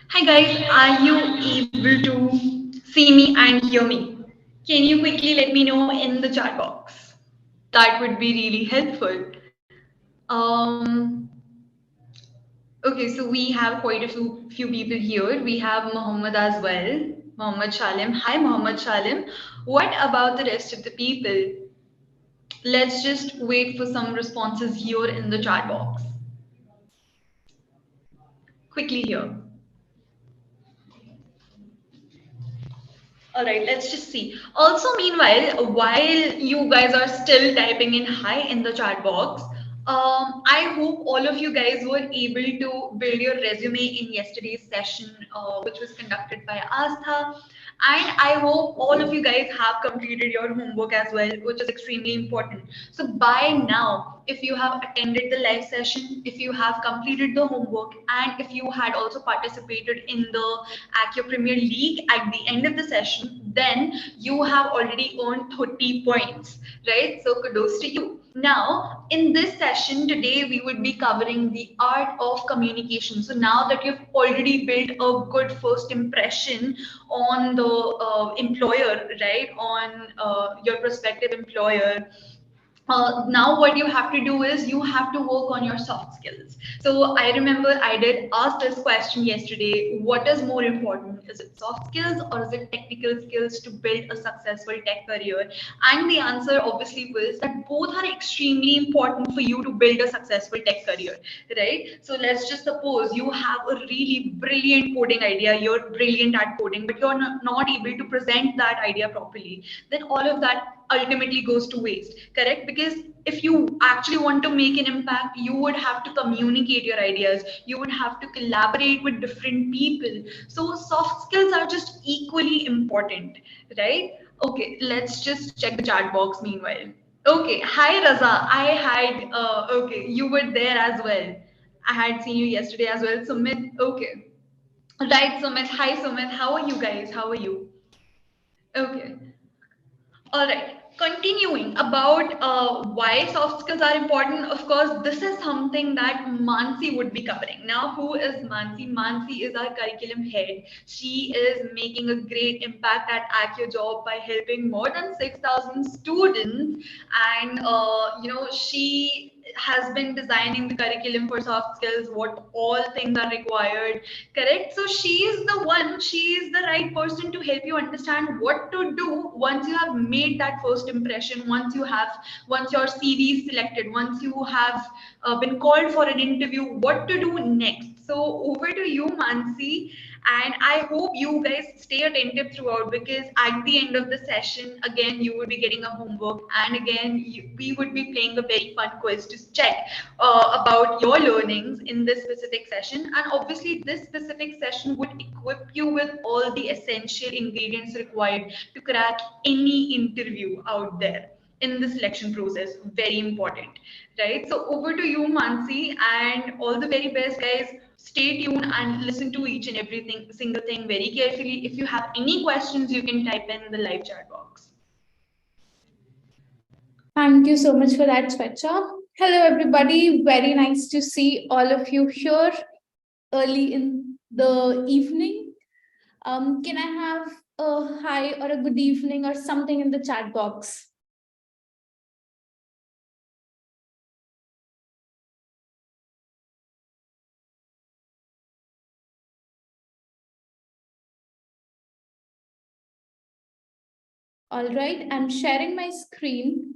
Hi guys, are you able to see me and hear me? Can you quickly let me know in the chat box? That would be really helpful. Um, okay, so we have quite a few people here. We have Muhammad as well. Muhammad Shalim. Hi Muhammad Shalim. What about the rest of the people? Let's just wait for some responses here in the chat box. Quickly here. All right, let's just see. Also, meanwhile, while you guys are still typing in hi in the chat box, I hope all of you guys were able to build your resume in yesterday's session, which was conducted by Astha. And I hope all of you guys have completed your homework as well, which is extremely important. So by now, if you have attended the live session, if you have completed the homework, and if you had also participated in the Accio Premier League at the end of the session, then you have already earned 30 points, right? So kudos to you. Now, in this session today, we would be covering the art of communication. So now that you've already built a good first impression on the employer, right? On your prospective employer, now what you have to do is you have to work on your soft skills. So I remember I did ask this question yesterday: what is more important? Is it soft skills or is it technical skills to build a successful tech career? And the answer obviously was that both are extremely important for you to build a successful tech career, right? So let's just suppose you have a really brilliant coding idea, you're brilliant at coding, but you're not able to present that idea properly. Then all of that ultimately goes to waste, correct? Because if you actually want to make an impact, you would have to communicate your ideas, you would have to collaborate with different people. So soft skills are just equally important, right? Okay, let's just check the chat box meanwhile. Okay, hi Raza. I had okay, you were there as well. I had seen you yesterday as well. Sumit, okay. Right, Sumit. Hi Sumit. How are you guys? How are you? Okay. All right. Continuing about why soft skills are important, of course, this is something that Mansi would be covering. Now, who is Mansi? Mansi is our curriculum head. She is making a great impact at AccioJob by helping more than 6,000 students. And, she has been designing the curriculum for soft skills, what all things are required, correct? So she is the right person to help you understand what to do once you have made that first impression, once your CV is selected, once you have been called for an interview, what to do next. So over to you, Mansi, and I hope you guys stay attentive throughout, because at the end of the session, again, you will be getting a homework, and again, we would be playing a very fun quiz to check about your learnings in this specific session. And obviously, this specific session would equip you with all the essential ingredients required to crack any interview out there in the selection process. Very important, right? So over to you, Mansi, and all the very best, guys. Stay tuned and listen to each and everything single thing very carefully. If you have any questions, you can type in the live chat box. Thank you so much for that, Svecha. Hello, everybody. Very nice to see all of you here early in the evening. Can I have a hi or a good evening or something in the chat box? All right, I'm sharing my screen.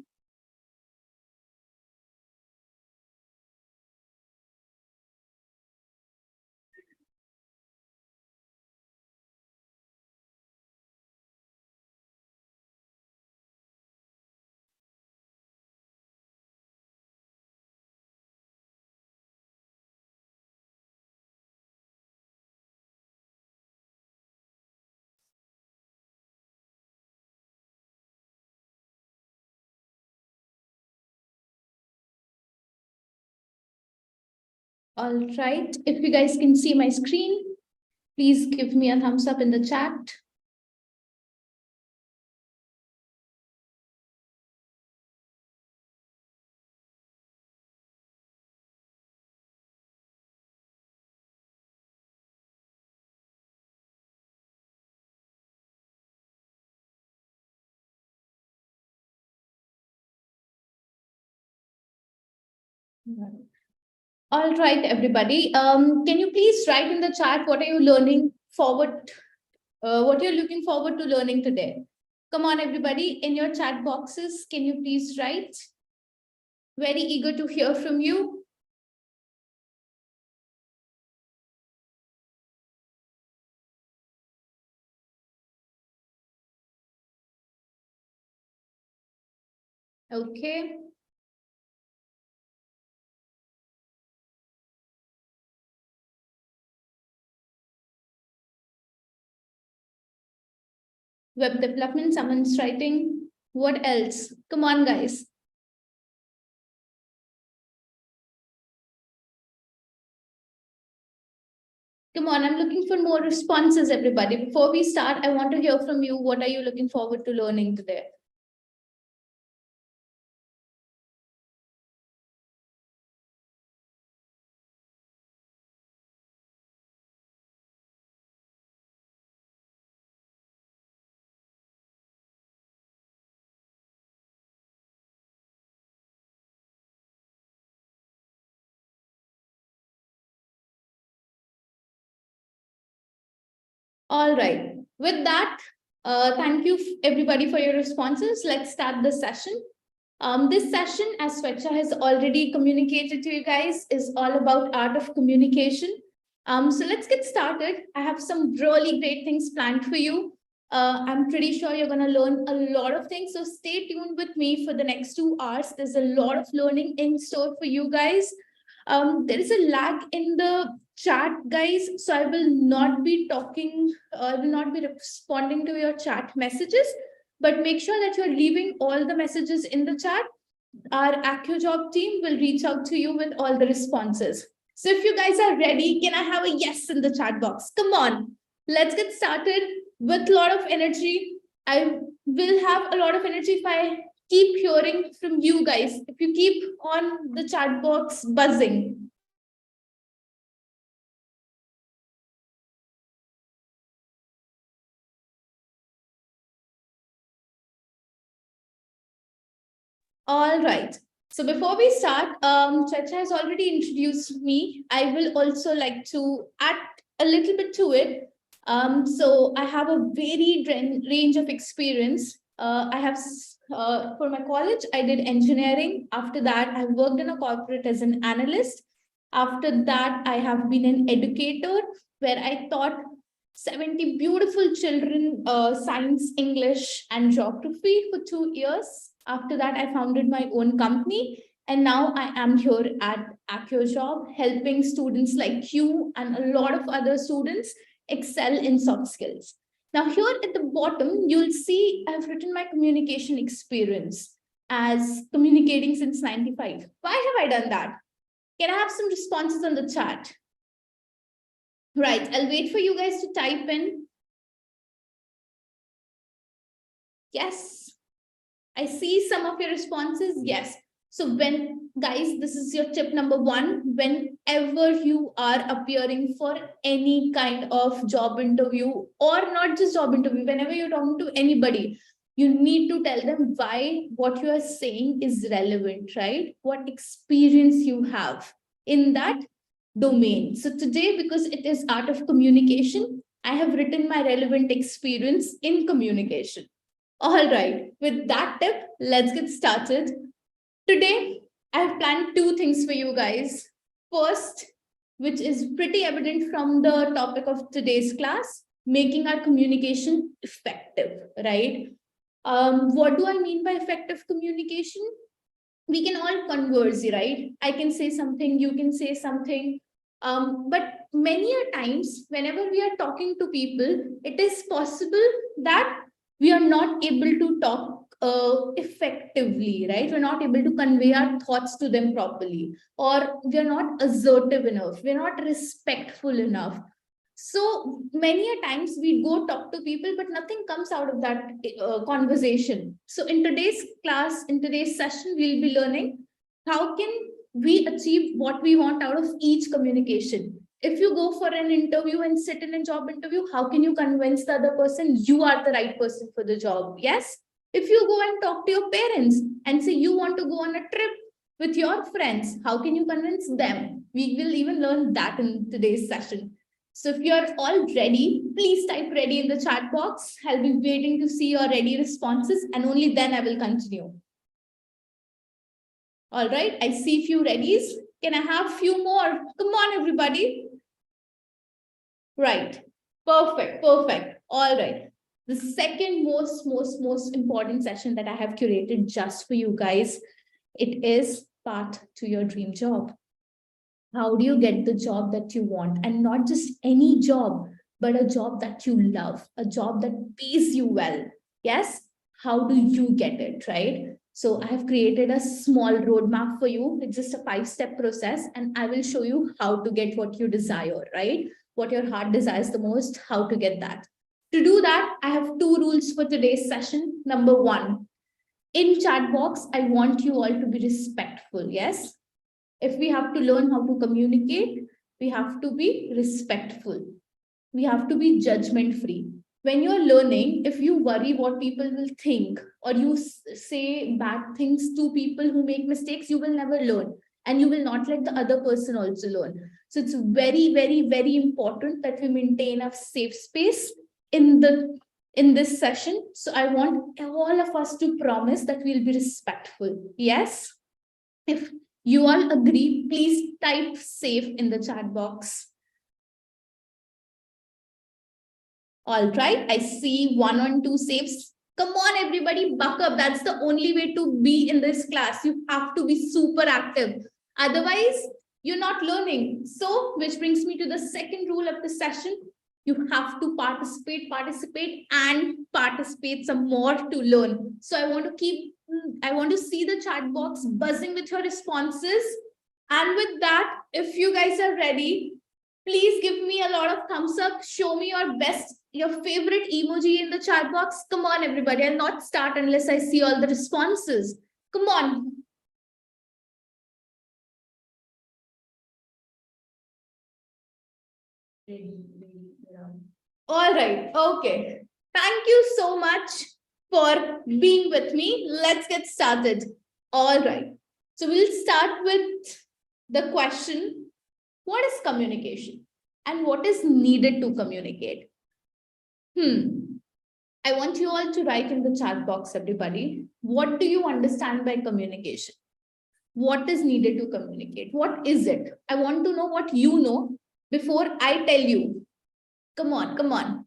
All right, if you guys can see my screen, please give me a thumbs up in the chat. All right, everybody. Can you please write in the chat what are you learning forward, what you're looking forward to learning today? Come on, everybody, in your chat boxes, can you please write? Very eager to hear from you. Okay. Web development, someone's writing. What else? Come on, guys. Come on, I'm looking for more responses, everybody. Before we start, I want to hear from you. What are you looking forward to learning today? All right. With that, thank you everybody for your responses. Let's start the session. This session, as Swetcha has already communicated to you guys, is all about art of communication. So let's get started. I have some really great things planned for you. I'm pretty sure you're going to learn a lot of things. So stay tuned with me for the next 2 hours. There's a lot of learning in store for you guys. There is a lag in the chat, guys. So I will not be talking, I will not be responding to your chat messages, but make sure that you're leaving all the messages in the chat. Our AccioJob team will reach out to you with all the responses. So if you guys are ready, can I have a yes in the chat box? Come on, let's get started with a lot of energy. I will have a lot of energy if I keep hearing from you guys, if you keep on the chat box buzzing. All right. So before we start, Chacha has already introduced me. I will also like to add a little bit to it. So I have a varied range of experience. I have, for my college, I did engineering. After that, I worked in a corporate as an analyst. After that, I have been an educator where I taught 70 beautiful children science, English, and geography for 2 years. After that, I founded my own company. And now I am here at AccioJob, helping students like you and a lot of other students excel in soft skills. Now, here at the bottom, you'll see I've written my communication experience as communicating since 95. Why have I done that? Can I have some responses on the chat? Right, I'll wait for you guys to type in. Yes, I see some of your responses. Yes. So when, guys, this is your tip number 1. Whenever you are appearing for any kind of job interview, or not just job interview, whenever you're talking to anybody, you need to tell them why what you are saying is relevant, right? What experience you have in that domain. So today, because it is art of communication, I have written my relevant experience in communication. All right, with that tip, let's get started. Today, I've planned 2 things for you guys. First, which is pretty evident from the topic of today's class, making our communication effective, right? What do I mean by effective communication? We can all converse, right? I can say something, you can say something. But many a times, whenever we are talking to people, it is possible that we are not able to talk effectively, right? We're not able to convey our thoughts to them properly, or we're not assertive enough, we're not respectful enough. So many a times we go talk to people, but nothing comes out of that conversation. So in today's class, in today's session, we'll be learning how can we achieve what we want out of each communication. If you go for an interview and sit in a job interview, how can you convince the other person you are the right person for the job? Yes. If you go and talk to your parents and say you want to go on a trip, with your friends? How can you convince them? We will even learn that in today's session. So if you're all ready, please type ready in the chat box. I'll be waiting to see your ready responses, and only then I will continue. All right, I see few readies. Can I have few more? Come on, everybody. Right. Perfect. Perfect. All right. The second most important session that I have curated just for you guys, it is path to your dream job. How do you get the job that you want? And not just any job, but a job that you love, a job that pays you well. Yes? How do you get it, right? So I have created a small roadmap for you. It's just a 5-step process, and I will show you how to get what you desire, right? What your heart desires the most, how to get that. To do that, I have 2 rules for today's session. Number 1, in chat box, I want you all to be respectful. Yes? If we have to learn how to communicate, we have to be respectful. We have to be judgment free. When you're learning, if you worry what people will think, or you say bad things to people who make mistakes, you will never learn, and you will not let the other person also learn. So it's very important that we maintain a safe space in this session. So I want all of us to promise that we'll be respectful. Yes? If you all agree, please type safe in the chat box. All right, I see 1 and 2 safes. Come on, everybody, buck up. That's the only way to be in this class. You have to be super active. Otherwise, you're not learning. So, which brings me to the second rule of the session. You have to participate some more to learn. So I want to see the chat box buzzing with your responses. And with that, if you guys are ready, please give me a lot of thumbs up. Show me your favorite emoji in the chat box. Come on, everybody. I'll not start unless I see all the responses. Come on. All right. Okay. Thank you so much for being with me. Let's get started. All right. So we'll start with the question, what is communication and what is needed to communicate? I want you all to write in the chat box, everybody. What do you understand by communication? What is needed to communicate? What is it? I want to know what you know before I tell you. Come on, come on.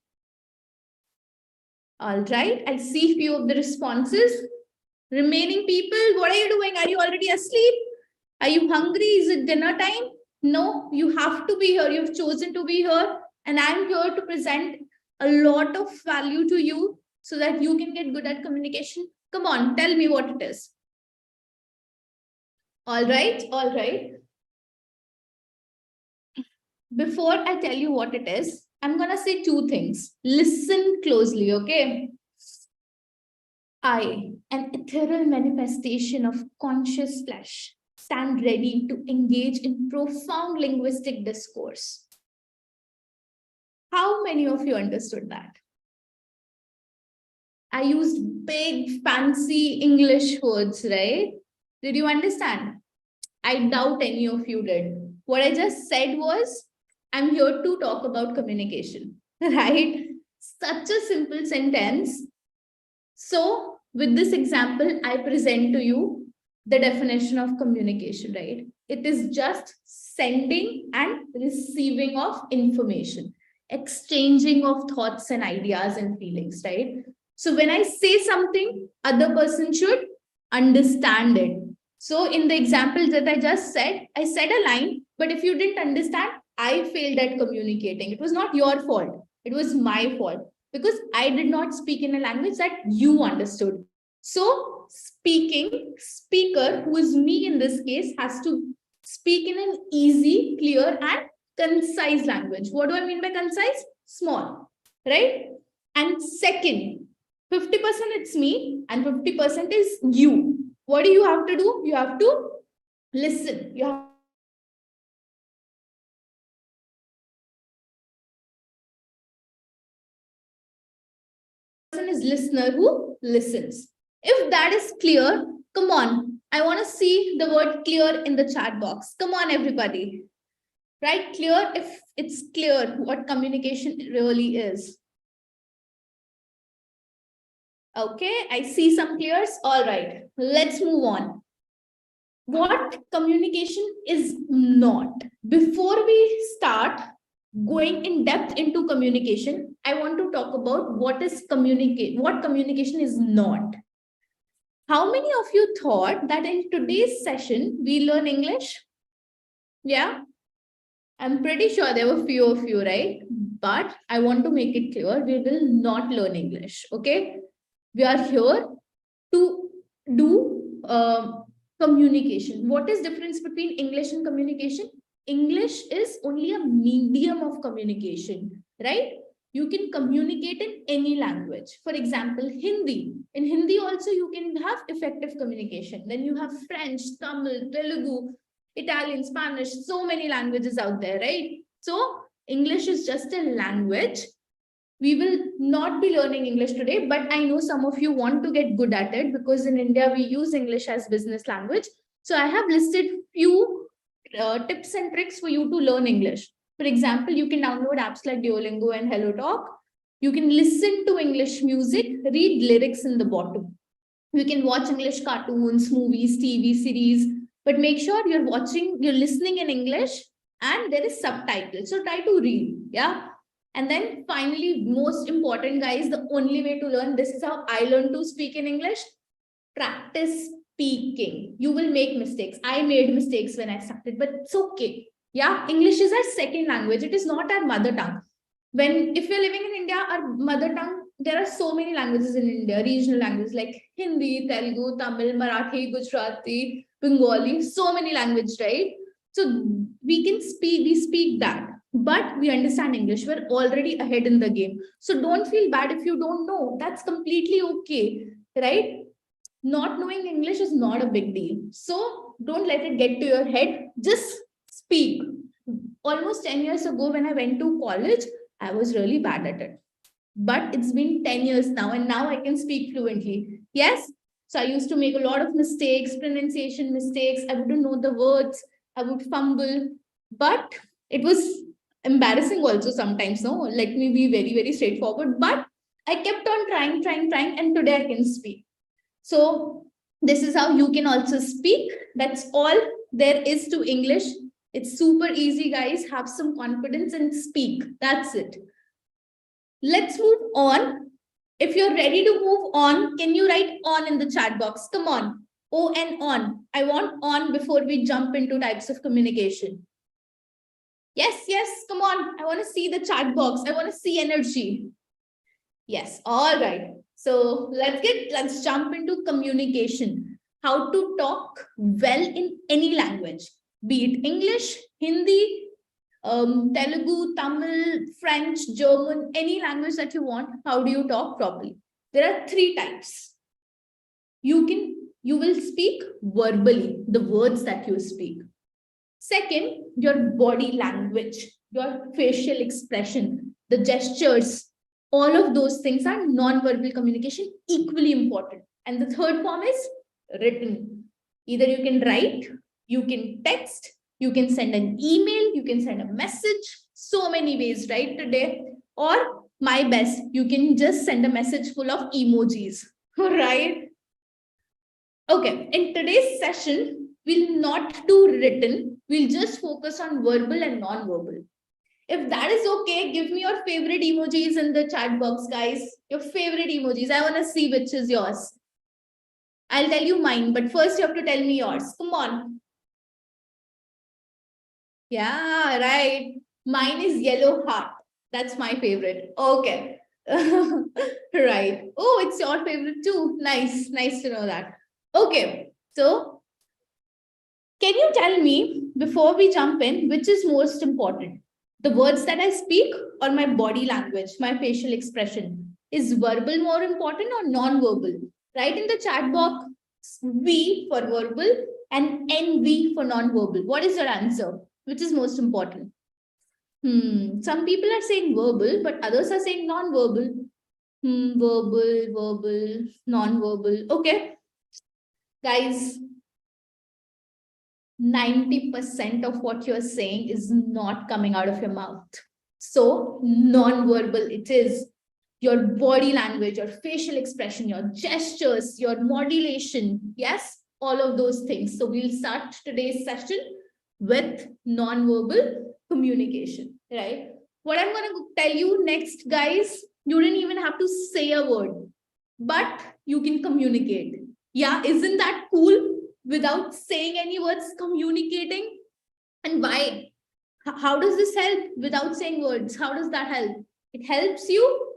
All right, I see few of the responses. Remaining people, what are you doing? Are you already asleep? Are you hungry? Is it dinner time? No, you have to be here. You've chosen to be here. And I'm here to present a lot of value to you so that you can get good at communication. Come on, tell me what it is. All right, all right. Before I tell you what it is, I'm going to say 2 things. Listen closely, okay? I, an ethereal manifestation of conscious flesh, stand ready to engage in profound linguistic discourse. How many of you understood that? I used big, fancy English words, right? Did you understand? I doubt any of you did. What I just said was, I'm here to talk about communication, right? Such a simple sentence. So, with this example, I present to you the definition of communication, right? It is just sending and receiving of information, exchanging of thoughts and ideas and feelings, right? So when I say something, other person should understand it. So in the example that I just said, I said a line, but if you didn't understand, I failed at communicating. It was not your fault. It was my fault because I did not speak in a language that you understood. So speaker, who is me in this case, has to speak in an easy, clear, and concise language. What do I mean by concise? Small, right? And second, 50% it's me and 50% is you. What do you have to do? You have to listen. You have is listener who listens. If that is clear, come on, I want to see the word clear in the chat box. Come on, everybody. Write clear if it's clear what communication really is. Okay, I see some clears. All right, let's move on. What communication is not. Before we start going in depth into communication, I want to talk about what communication is not. How many of you thought that in today's session we learn English? Yeah, I'm pretty sure there were few of you, right? But I want to make it clear we will not learn English. Okay, we are here to do communication. What is difference between English and communication? English is only a medium of communication, right? You can communicate in any language. For example, Hindi. In Hindi also you can have effective communication. Then you have French, Tamil, Telugu, Italian, Spanish, so many languages out there, right? So English is just a language. We will not be learning English today, but I know some of you want to get good at it because in India we use English as business language. So I have listed few tips and tricks for you to learn English. For example, you can download apps like Duolingo and HelloTalk. You can listen to English music, read lyrics in the bottom. You can watch English cartoons, movies, TV series, but make sure you're listening in English and there is subtitles. So try to read, yeah. And then finally, most important, guys, the only way to learn, this is how I learned to speak in English. Practice speaking. You will make mistakes. I made mistakes when I started, but it's okay. Yeah, English is our second language. It is not our mother tongue. If you're living in India, our mother tongue, there are so many languages in India, regional languages like Hindi, Telugu, Tamil, Marathi, Gujarati, Bengali, so many languages, right? So we speak that, but we understand English. We're already ahead in the game. So don't feel bad if you don't know. That's completely okay, right? Not knowing English is not a big deal. So don't let it get to your head. Just speak. Almost 10 years ago, when I went to college, I was really bad at it. But it's been 10 years now, and now I can speak fluently. Yes? So I used to make a lot of mistakes, pronunciation mistakes. I wouldn't know the words. I would fumble. But it was embarrassing also sometimes. No, let me be very, very straightforward. But I kept on trying, and today I can speak. So this is how you can also speak. That's all there is to English. It's super easy, guys. Have some confidence and speak. That's it. Let's move on. If you're ready to move on, can you write on in the chat box? Come on. O and on. I want on before we jump into types of communication. Yes, come on. I want to see the chat box. I want to see energy. Yes, all right. So let's jump into communication. How to talk well in any language, be it English, Hindi, Telugu, Tamil, French, German, any language that you want. How do you talk properly? There are 3 types. You will speak verbally, the words that you speak. Second, your body language, your facial expression, the gestures, all of those things are non-verbal communication, equally important. And the third form is written. Either you can write, you can text, you can send an email, you can send a message, so many ways, right, today. Or my best, you can just send a message full of emojis, right? Okay, in today's session, we'll not do written, we'll just focus on verbal and non-verbal. If that is okay, give me your favorite emojis in the chat box, guys. Your favorite emojis. I want to see which is yours. I'll tell you mine, but first you have to tell me yours. Come on. Yeah, right. Mine is yellow heart. That's my favorite. Okay. Right. Oh, it's your favorite too. Nice to know that. Okay. So, can you tell me, before we jump in, which is most important? The words that I speak or my body language, my facial expression? Is verbal more important or non-verbal? Write in the chat box V for verbal and NV for non-verbal. What is your answer? Which is most important? Some people are saying verbal, but others are saying non-verbal. Verbal, non-verbal. Okay. Guys, 90% of what you're saying is not coming out of your mouth. So non-verbal it is. Your body language, your facial expression, your gestures, your modulation. Yes, all of those things. So we'll start today's session with non-verbal communication, right? What I'm going to tell you next, guys, you didn't even have to say a word, but you can communicate. Yeah, isn't that cool? Without saying any words, communicating. And why? How does this help? Without saying words, how does that help? It helps you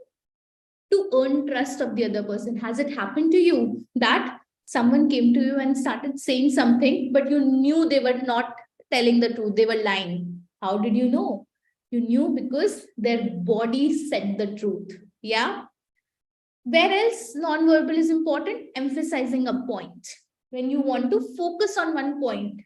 to earn trust of the other person. Has it happened to you that someone came to you and started saying something, but you knew they were not telling the truth, they were lying? How did you know? You knew because their body said the truth. Yeah. Where else non-verbal is important? Emphasizing a point. When you want to focus on one point,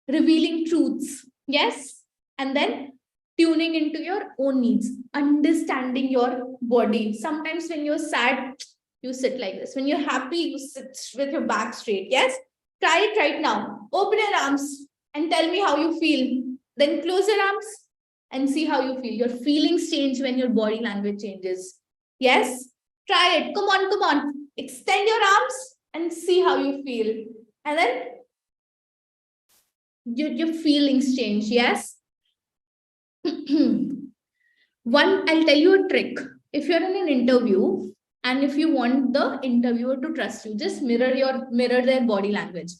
revealing truths. Yes. And then tuning into your own needs, understanding your body. Sometimes when you're sad, you sit like this. When you're happy, you sit with your back straight. Yes. Try it right now. Open your arms and tell me how you feel. Then close your arms and see how you feel. Your feelings change when your body language changes. Yes. Try it. Come on, come on. Extend your arms and see how you feel. And then your feelings change. Yes. I'll tell you a trick. If you're in an interview and if you want the interviewer to trust you, just mirror their body language.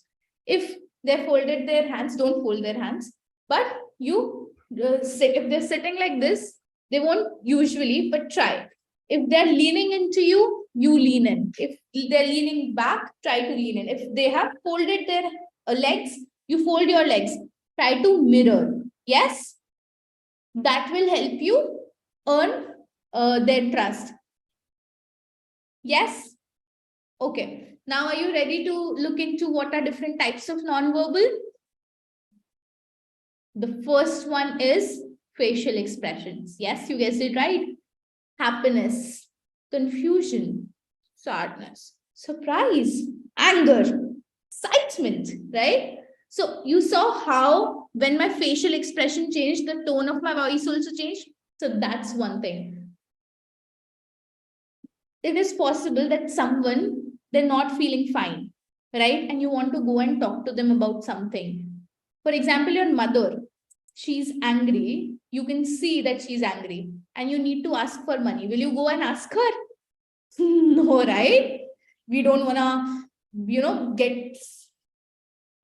If they folded their hands, don't fold their hands, but you sit. If they're sitting like this, they won't usually, but try. If they're leaning into you, you lean in. If they're leaning back, try to lean in. If they have folded their legs, you fold your legs. Try to mirror. Yes, that will help you earn their trust. Yes. Okay. Now, are you ready to look into what are different types of nonverbal? The first one is facial expressions. Yes, you guessed it right. Happiness, confusion, sadness, surprise, anger, excitement, right? So you saw how when my facial expression changed, the tone of my voice also changed. So that's one thing. It is possible that someone, they're not feeling fine, right? And you want to go and talk to them about something. For example, your mother, she's angry. You can see that she's angry and you need to ask for money. Will you go and ask her? No, right? We don't want to, get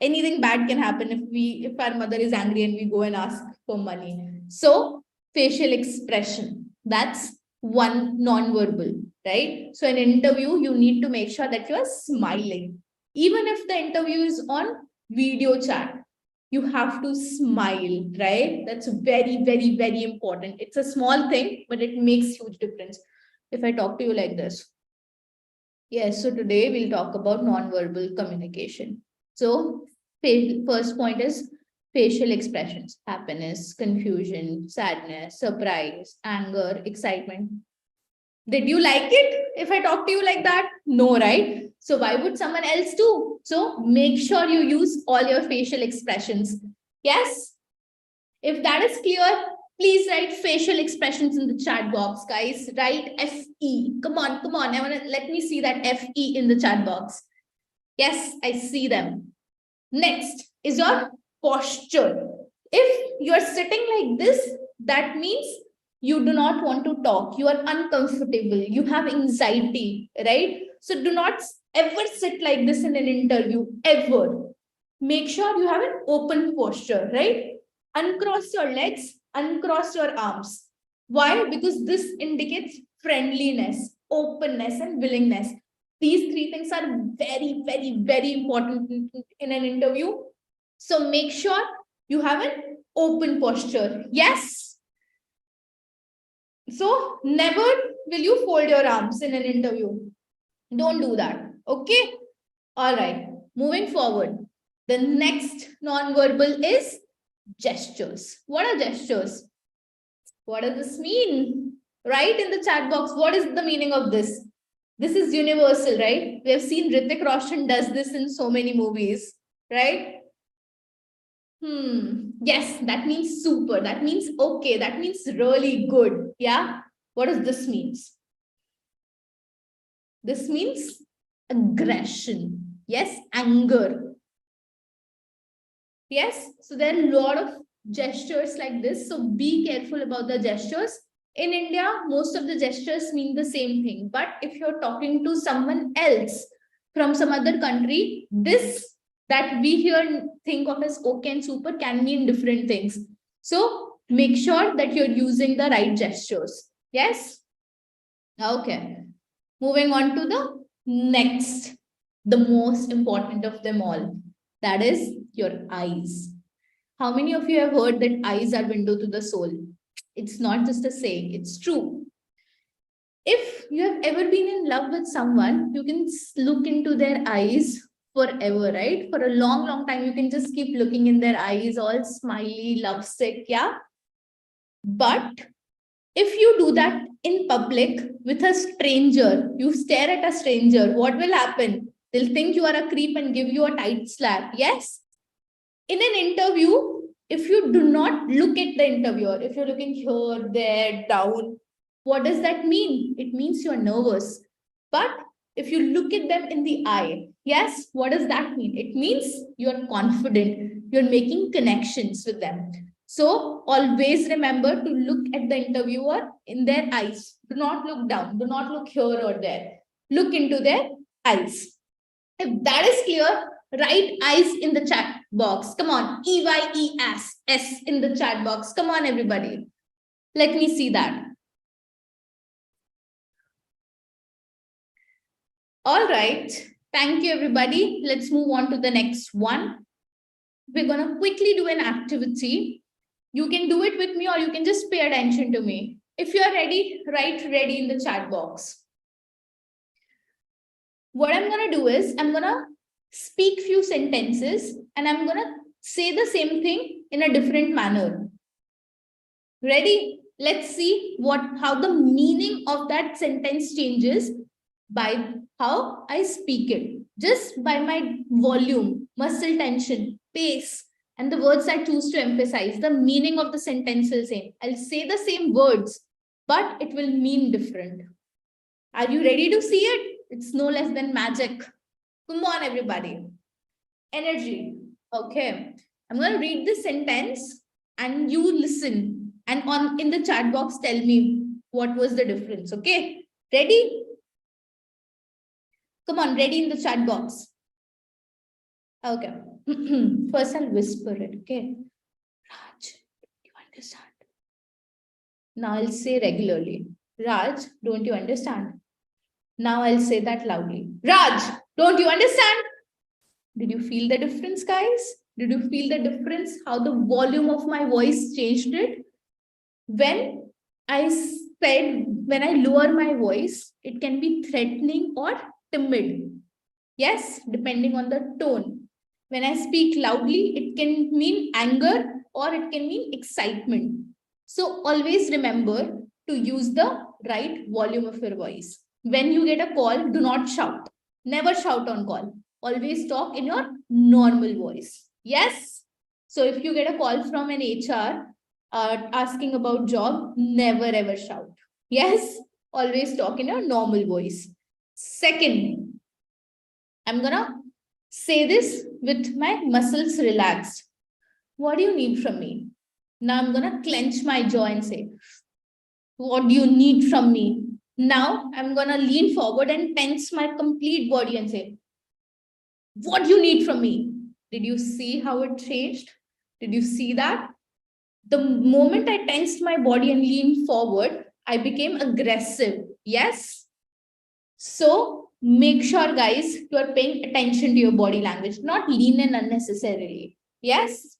anything bad can happen if our mother is angry and we go and ask for money. So facial expression, that's one non-verbal, right? So in an interview, you need to make sure that you are smiling. Even if the interview is on video chat, you have to smile, right? That's very, very, very important. It's a small thing, but it makes huge difference. If I talk to you like this. Yes, so today we'll talk about non-verbal communication. So first point is facial expressions: happiness, confusion, sadness, surprise, anger, excitement. Did you like it if I talk to you like that? No, right? So why would someone else do? So make sure you use all your facial expressions. Yes? If that is clear, please write facial expressions in the chat box, guys. Write FE. Come on, come on. Let me see that FE in the chat box. Yes, I see them. Next is your posture. If you're sitting like this, that means you do not want to talk. You are uncomfortable. You have anxiety, right? So do not ever sit like this in an interview, ever. Make sure you have an open posture, right? Uncross your legs, uncross your arms. Why? Because this indicates friendliness, openness, and willingness. These three things are very, very, very important in an interview. So make sure you have an open posture. Yes. So never will you fold your arms in an interview. Don't do that. Okay. All right. Moving forward. The next non-verbal is gestures. What are gestures? What does this mean? Write in the chat box. What is the meaning of this? This is universal, right? We have seen Hrithik Roshan does this in so many movies, right? Yes, that means super. That means okay. That means really good. Yeah. What does this means? This means aggression. Yes, anger. Yes. So there are a lot of gestures like this. So be careful about the gestures. In India, most of the gestures mean the same thing. But if you're talking to someone else from some other country, this that we here think of as okay and super can mean different things. So make sure that you're using the right gestures. Yes? Okay. Moving on to the next, the most important of them all. That is your eyes. How many of you have heard that eyes are window to the soul? It's not just a saying, it's true. If you have ever been in love with someone, you can look into their eyes forever, right? For a long, long time, you can just keep looking in their eyes, all smiley, lovesick, yeah? But if you do that in public with a stranger, you stare at a stranger, what will happen? They'll think you are a creep and give you a tight slap. Yes? In an interview, if you do not look at the interviewer, if you're looking here, there, down, what does that mean? It means you're nervous. But if you look at them in the eye, yes, what does that mean? It means you're confident, you're making connections with them. So always remember to look at the interviewer in their eyes. Do not look down, do not look here or there. Look into their eyes. If that is clear, write eyes in the chat box. Come on, EYES in the chat box. Come on, everybody. Let me see that. All right. Thank you, everybody. Let's move on to the next one. We're going to quickly do an activity. You can do it with me or you can just pay attention to me. If you're ready, write ready in the chat box. What I'm going to do is I'm going to speak few sentences and I'm going to say the same thing in a different manner. Ready? Let's see how the meaning of that sentence changes by how I speak it. Just by my volume, muscle tension, pace, and the words I choose to emphasize, the meaning of the sentence will same. I'll say the same words, but it will mean different. Are you ready to see it? It's no less than magic. Come on, everybody. Energy. Okay. I'm going to read the sentence and you listen. And in the chat box, tell me what was the difference. Okay. Ready? Come on, ready in the chat box. Okay. First, I'll whisper it. Okay. Raj, you understand? Now I'll say regularly. Raj, don't you understand? Now I'll say that loudly. Raj, don't you understand? Did you feel the difference, guys? Did you feel the difference? How the volume of my voice changed it? When when I lower my voice, it can be threatening or timid. Yes, depending on the tone. When I speak loudly, it can mean anger or it can mean excitement. So always remember to use the right volume of your voice. When you get a call, do not shout. Never shout on call. Always talk in your normal voice. Yes? So if you get a call from an HR asking about job, never ever shout. Yes? Always talk in your normal voice. Second, I'm gonna say this with my muscles relaxed. What do you need from me? Now I'm gonna clench my jaw and say, what do you need from me? Now I'm gonna lean forward and tense my complete body and say, what do you need from me? Did you see how it changed? Did you see that? The moment I tensed my body and leaned forward, I became aggressive. Yes? So make sure, guys, you are paying attention to your body language, not lean in unnecessarily. Yes?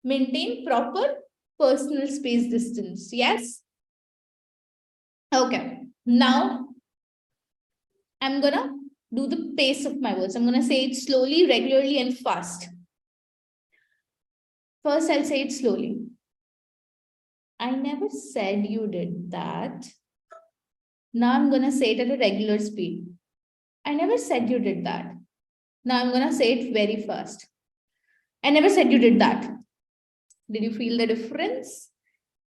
Maintain proper personal space distance. Yes? Okay. Now I'm going to do the pace of my words. I'm going to say it slowly, regularly, and fast. First, I'll say it slowly. I never said you did that. Now I'm going to say it at a regular speed. I never said you did that. Now I'm going to say it very fast. I never said you did that. Did you feel the difference?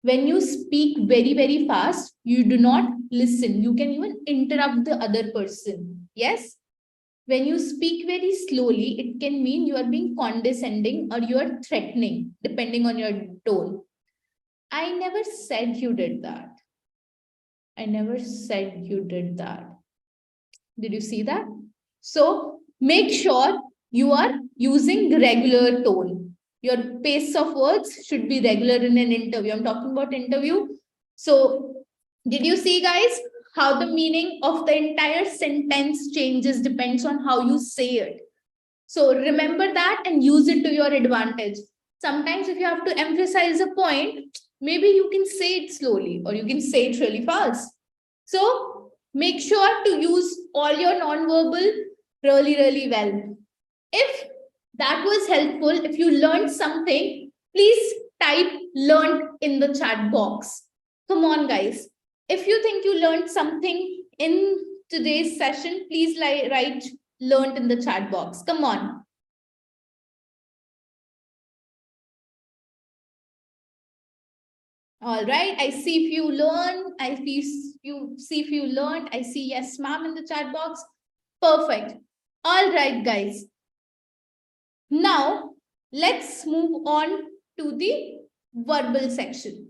When you speak very, very fast, you do not listen. You can even interrupt the other person. Yes? When you speak very slowly, it can mean you are being condescending or you are threatening, depending on your tone. I never said you did that. I never said you did that. Did you see that? So make sure you are using regular tone. Your pace of words should be regular in an interview. I'm talking about interview. So did you see, guys, how the meaning of the entire sentence changes depends on how you say it. So remember that and use it to your advantage. Sometimes if you have to emphasize a point, maybe you can say it slowly or you can say it really fast. So make sure to use all your non-verbal really, really well. If that was helpful, if you learned something, please type learned in the chat box. Come on, guys. If you think you learned something in today's session, please write learned in the chat box. Come on. All right. I see if you learn. I see if you learned. I see yes, ma'am, in the chat box. Perfect. All right, guys. Now let's move on to the verbal section.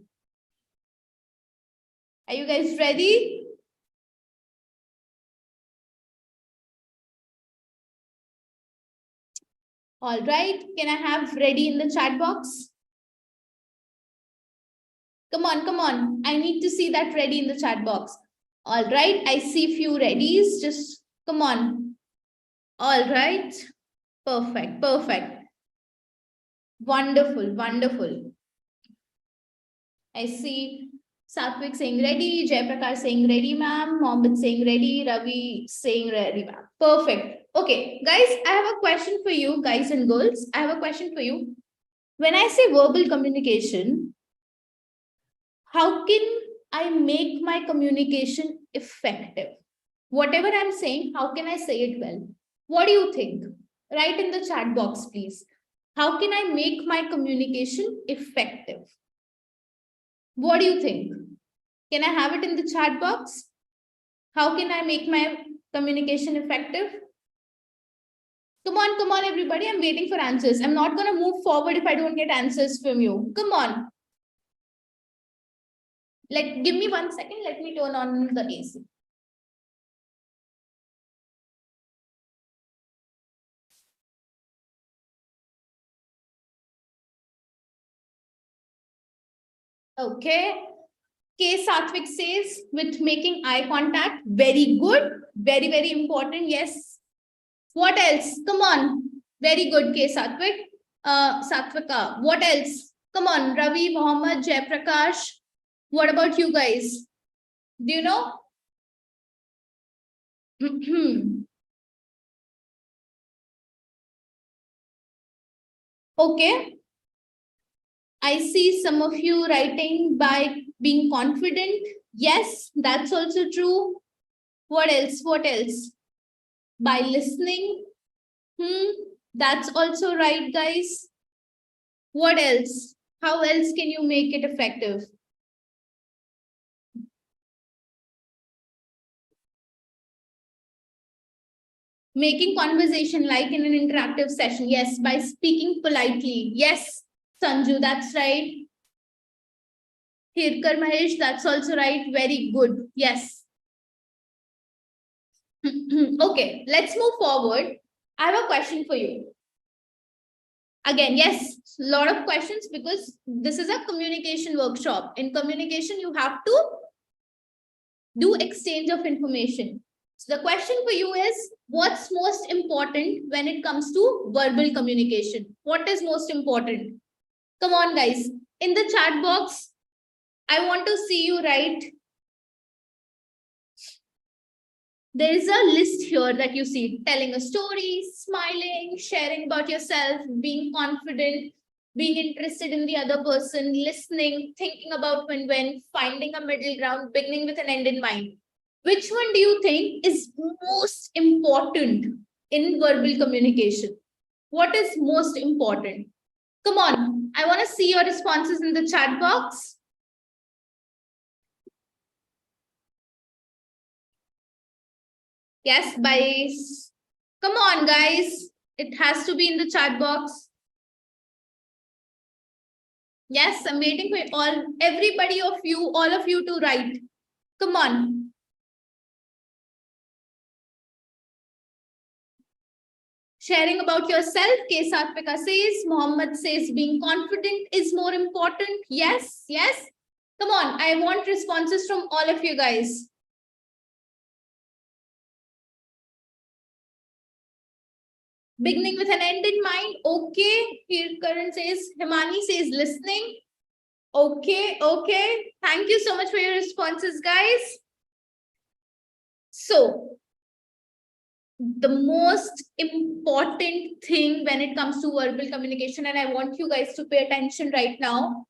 Are you guys ready? All right. Can I have ready in the chat box? Come on, come on. I need to see that ready in the chat box. All right. I see few readies. Just come on. All right. Perfect. Perfect. Wonderful. Wonderful. I see Satvik saying ready, Jayaprakash saying ready, ma'am, Mohammed saying ready, Ravi saying ready, ma'am. Perfect. Okay, guys, I have a question for you, guys and girls. I have a question for you. When I say verbal communication, how can I make my communication effective? Whatever I'm saying, how can I say it well? What do you think? Write in the chat box, please. How can I make my communication effective? What do you think? Can I have it in the chat box? How can I make my communication effective? Come on, everybody. I'm waiting for answers. I'm not going to move forward if I don't get answers from you. Come on. Give me 1 second. Let me turn on the AC. Okay. K. Satvik says with making eye contact. Very good. Very, very important. Yes. What else? Come on. Very good, K. Satvik. Satvika. What else? Come on. Ravi, Mohammed, Jayaprakash. What about you guys? Do you know? Okay. I see some of you writing by being confident. Yes, that's also true. What else? What else? By listening. That's also right, guys. What else? How else can you make it effective? Making conversation like in an interactive session. Yes, by speaking politely. Yes, Sanju, that's right. Hirkar Mahesh, that's also right. Very good. Yes. Okay, let's move forward. I have a question for you. Again, yes, a lot of questions because this is a communication workshop. In communication, you have to do exchange of information. So the question for you is, what's most important when it comes to verbal communication? What is most important? Come on, guys. In the chat box, I want to see you write. There is a list here that you see, telling a story, smiling, sharing about yourself, being confident, being interested in the other person, listening, thinking about when, finding a middle ground, beginning with an end in mind. Which one do you think is most important in verbal communication? What is most important? Come on, I want to see your responses in the chat box. Yes, guys. Come on, guys. It has to be in the chat box. Yes, I'm waiting for everybody of you, all of you to write. Come on. Sharing about yourself, K. Satpika says, Mohammed says, being confident is more important. Yes, yes. Come on, I want responses from all of you guys. Beginning with an end in mind. Okay. Here Karan says, Himani says, listening. Okay, okay. Thank you so much for your responses, guys. So, the most important thing when it comes to verbal communication, and I want you guys to pay attention right now,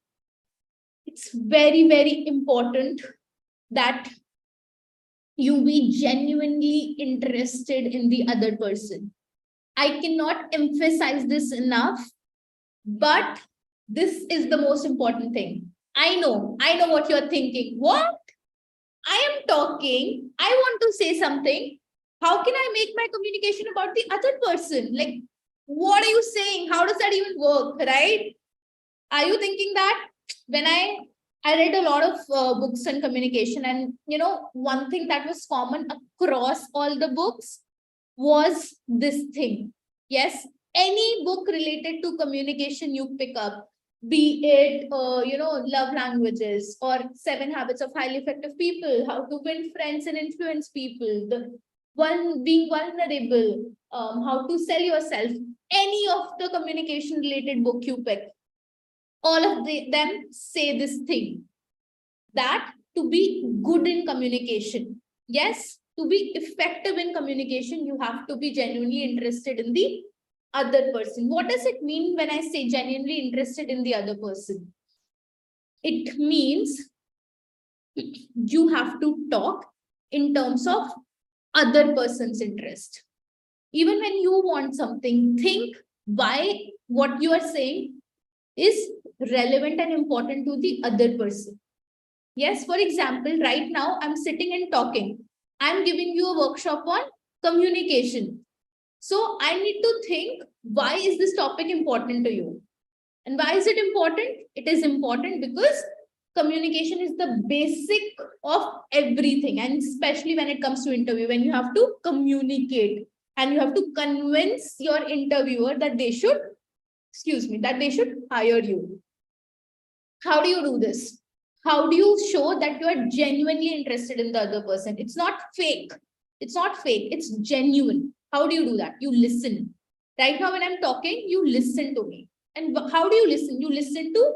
it's very, very important that you be genuinely interested in the other person. I cannot emphasize this enough, but this is the most important thing. I know what you're thinking. What? I am talking, I want to say something. How can I make my communication about the other person? Like, what are you saying? How does that even work, right? Are you thinking that? When I read a lot of books on communication, and one thing that was common across all the books was this thing. Yes, any book related to communication you pick up, be it love languages or 7 habits of highly effective people, how to win friends and influence people, the one being vulnerable, how to sell yourself, any of the communication related book you pick, all of them say this thing, that to be good in communication, yes, to be effective in communication, you have to be genuinely interested in the other person. What does it mean when I say genuinely interested in the other person? It means you have to talk in terms of other person's interest. Even when you want something, think why what you are saying is relevant and important to the other person. Yes, for example, right now I'm sitting and talking. I'm giving you a workshop on communication. So I need to think, why is this topic important to you? And why is it important? It is important because communication is the basic of everything. And especially when it comes to interview, when you have to communicate and you have to convince your interviewer that they should, that they should hire you. How do you do this? How do you show that you are genuinely interested in the other person? It's not fake. It's not fake. It's genuine. How do you do that? You listen. Right now, when I'm talking, you listen to me. And how do you listen? You listen to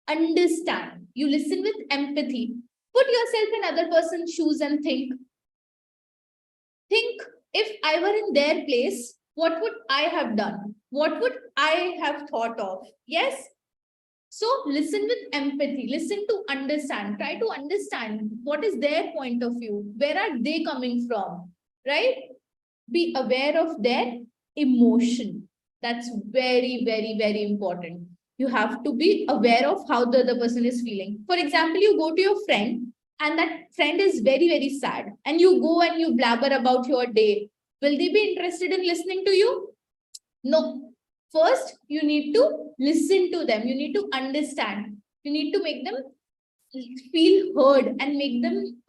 understand. You listen with empathy. Put yourself in other person's shoes and think. Think, if I were in their place, what would I have done? What would I have thought of? Yes. So listen with empathy, listen to understand, try to understand what is their point of view, where are they coming from, right? Be aware of their emotion. That's very, very, very important. You have to be aware of how the other person is feeling. For example, you go to your friend and that friend is very, very sad, and you go and you blabber about your day. Will they be interested in listening to you? No. First, you need to listen to them. You need to understand. You need to make them feel heard and make them,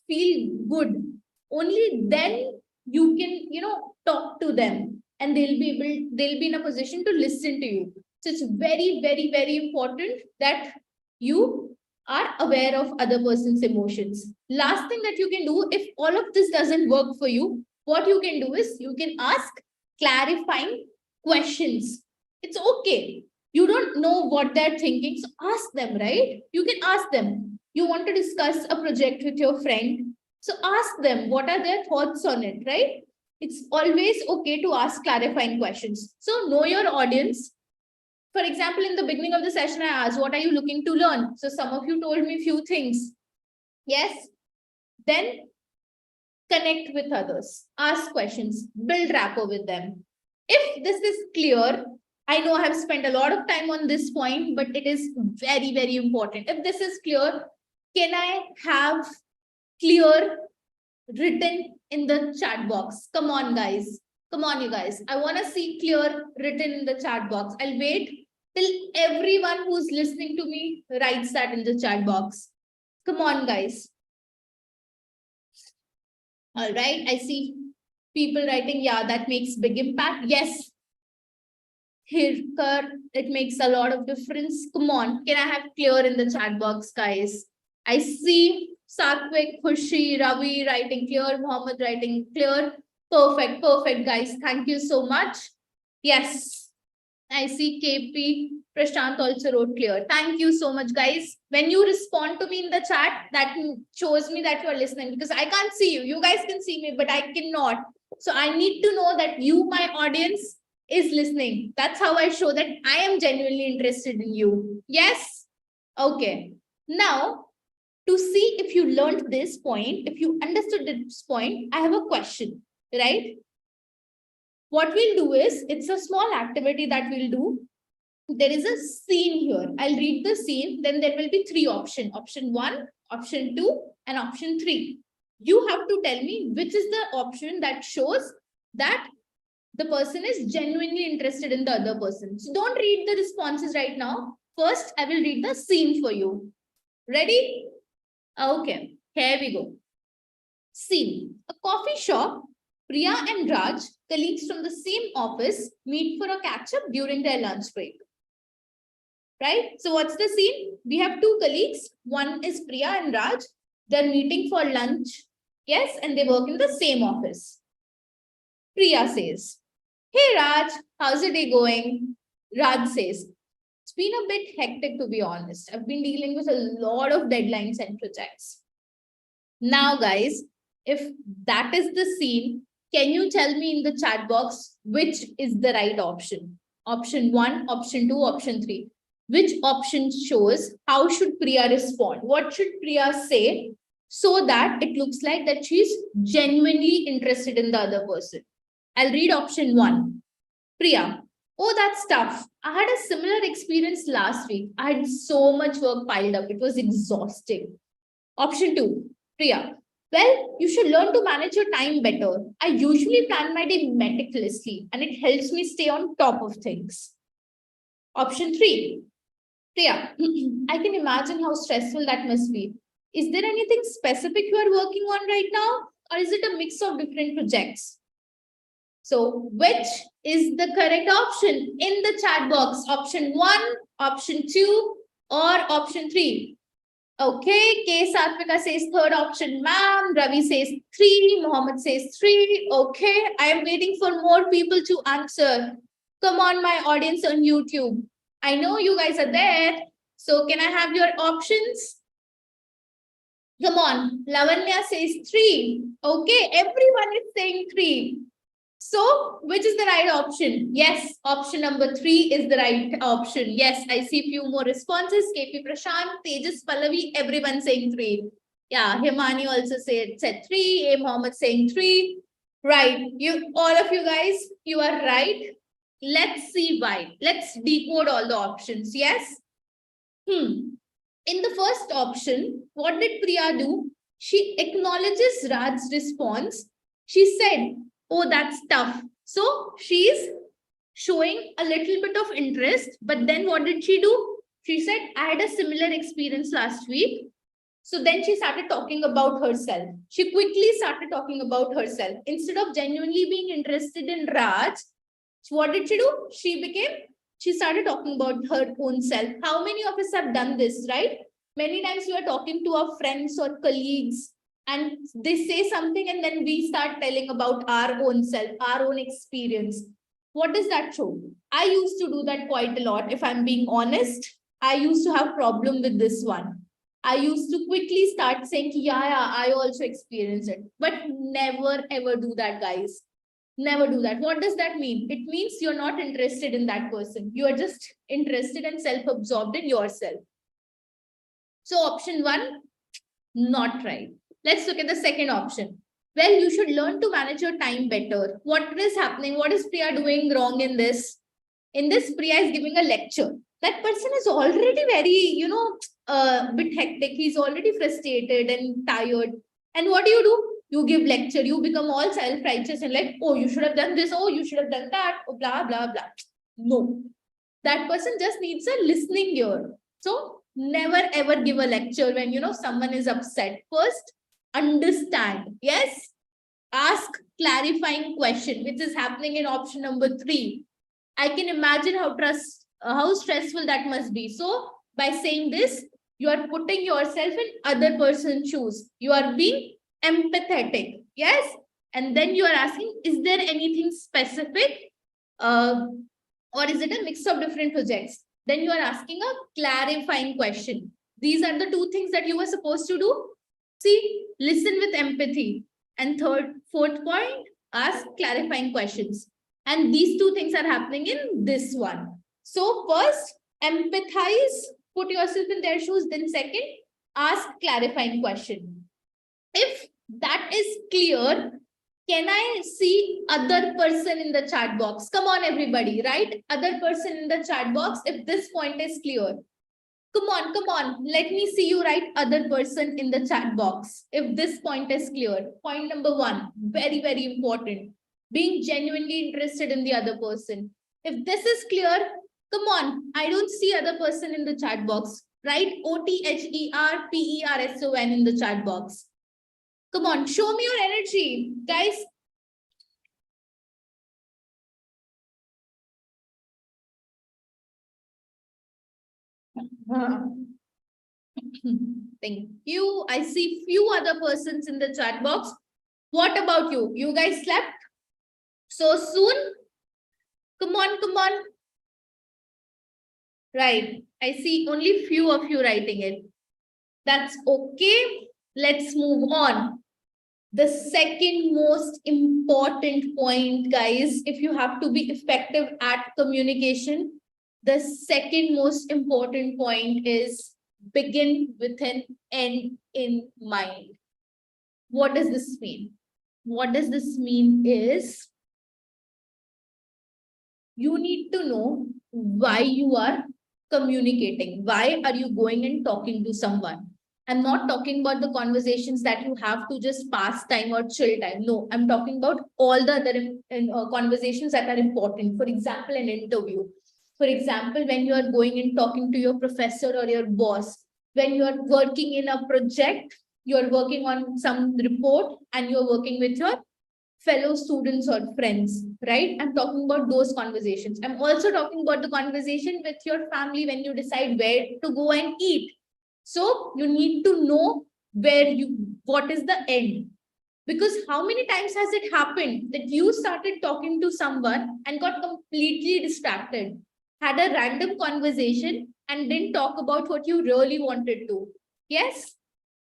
feel good. Only then you can, talk to them, and they'll be in a position to listen to you. So it's very, very, very important that you are aware of other person's emotions. Last thing that you can do, if all of this doesn't work for you, what you can do is you can ask clarifying questions. It's okay. You don't know what they're thinking, so ask them, right? You can ask them. You want to discuss a project with your friend, so ask them what are their thoughts on it, right? It's always okay to ask clarifying questions. So know your audience. For example, in the beginning of the session, I asked, what are you looking to learn? So some of you told me few things. Yes. Then connect with others, ask questions, build rapport with them. If this is clear, I know I have spent a lot of time on this point, but it is very, very important. If this is clear, can I have clear written in the chat box? Come on, guys. Come on, you guys. I want to see clear written in the chat box. I'll wait till everyone who's listening to me writes that in the chat box. Come on, guys. All right. I see people writing, yeah, that makes big impact. Yes. Here, it makes a lot of difference. Come on. Can I have clear in the chat box, guys? I see Satvik, Khushi, Ravi writing clear, Mohammed writing clear. Perfect, perfect, guys. Thank you so much. Yes, I see KP, Prashant also wrote clear. Thank you so much, guys. When you respond to me in the chat, that shows me that you are listening, because I can't see you. You guys can see me, but I cannot. So I need to know that you, my audience, is listening. That's how I show that I am genuinely interested in you. Yes? Okay. Now, to see if you learned this point, if you understood this point, I have a question, right? What we'll do is, it's a small activity that we'll do. There is a scene here. I'll read the scene, then there will be three options. Option 1, option 2, and option 3. You have to tell me which is the option that shows that the person is genuinely interested in the other person. So don't read the responses right now. First, I will read the scene for you. Ready? Okay, here we go. Scene. A coffee shop. Priya and Raj, colleagues from the same office, meet for a catch-up during their lunch break. Right? So what's the scene? We have two colleagues. One is Priya and Raj. They're meeting for lunch. Yes, and they work in the same office. Priya says, "Hey Raj, how's the day going?" Raj says, "It's been a bit hectic, to be honest. I've been dealing with a lot of deadlines and projects." Now, guys, if that is the scene, can you tell me in the chat box which is the right option? Option 1, option 2, option 3. Which option shows how should Priya respond? What should Priya say so that it looks like that she's genuinely interested in the other person? I'll read option 1. Priya, "Oh, that's tough. I had a similar experience last week. I had so much work piled up. It was exhausting." Option 2. Priya, "Well, you should learn to manage your time better. I usually plan my day meticulously and it helps me stay on top of things." Option 3. Priya, "I can imagine how stressful that must be. Is there anything specific you are working on right now? Or is it a mix of different projects?" So, which is the correct option in the chat box? Option 1, option 2, or option 3? Okay, K. Satvika says third option, ma'am. Ravi says 3. Mohammed says 3. Okay, I am waiting for more people to answer. Come on, my audience on YouTube. I know you guys are there. So can I have your options? Come on, Lavanya says 3. Okay, everyone is saying 3. So, which is the right option? Yes, option number 3 is the right option. Yes, I see a few more responses. KP Prashant, Tejas Pallavi, everyone saying 3. Yeah, Himani also said 3. A Mohammed saying 3. Right. You, all of you guys, you are right. Let's see why. Let's decode all the options. Yes. In the first option, what did Priya do? She acknowledges Raj's response. She said, "Oh, that's tough." So she's showing a little bit of interest. But then what did she do? She said, "I had a similar experience last week." So then she started talking about herself. She quickly started talking about herself. Instead of genuinely being interested in Raj, what did she do? She started talking about her own self. How many of us have done this, right? Many times we are talking to our friends or colleagues and they say something and then we start telling about our own self, our own experience. What does that show? I used to do that quite a lot. If I'm being honest, I used to have problem with this one. I used to quickly start saying, yeah, I also experienced it. But never ever do that, guys. Never do that. What does that mean? It means you're not interested in that person. You are just interested and self-absorbed in yourself. So option 1, not right. Let's look at the second option. Well, you should learn to manage your time better. What is happening? What is Priya doing wrong in this? in this Priya is giving a lecture. That person is already very, bit hectic. He's already frustrated and tired. And what do? You give lecture, you become all self-righteous and like, oh, you should have done this, oh, you should have done that, oh, blah, blah, blah. No. That person just needs a listening ear. So never ever give a lecture when someone is upset. First, understand. Yes. Ask clarifying question, which is happening in option number 3. I can imagine how stressful that must be. So by saying this, you are putting yourself in other person's shoes. You are being empathetic. Yes. And then you are asking, is there anything specific? Or is it a mix of different projects? Then you are asking a clarifying question. These are the 2 things that you were supposed to do. See, listen with empathy. And fourth point, ask clarifying questions. And these 2 things are happening in this one. So first, empathize, put yourself in their shoes. Then second, ask clarifying question. If that is clear, can I see other person in the chat box? Come on, everybody, right? Other person in the chat box, if this point is clear. Come on. Let me see you write other person in the chat box. If this point is clear. Point number 1, very, very important. Being genuinely interested in the other person. If this is clear, come on. I don't see other person in the chat box. Write OTHERPERSON in the chat box. Come on, show me your energy, guys. Thank you. I see few other persons in the chat box. What about you? You guys slept so soon? Come on. Right. I see only few of you writing it. That's okay. Let's move on. The second most important point, guys, if you have to be effective at communication, the second most important point is begin with an end in mind. What does this mean? What does this mean is you need to know why you are communicating. Why are you going and talking to someone? I'm not talking about the conversations that you have to just pass time or chill time. No, I'm talking about all the other conversations that are important. For example, an interview. For example, when you are going and talking to your professor or your boss, when you are working in a project, you're working on some report and you're working with your fellow students or friends, right? I'm talking about those conversations. I'm also talking about the conversation with your family when you decide where to go and eat. So you need to know what is the end. Because how many times has it happened that you started talking to someone and got completely distracted, had a random conversation and didn't talk about what you really wanted to? Yes?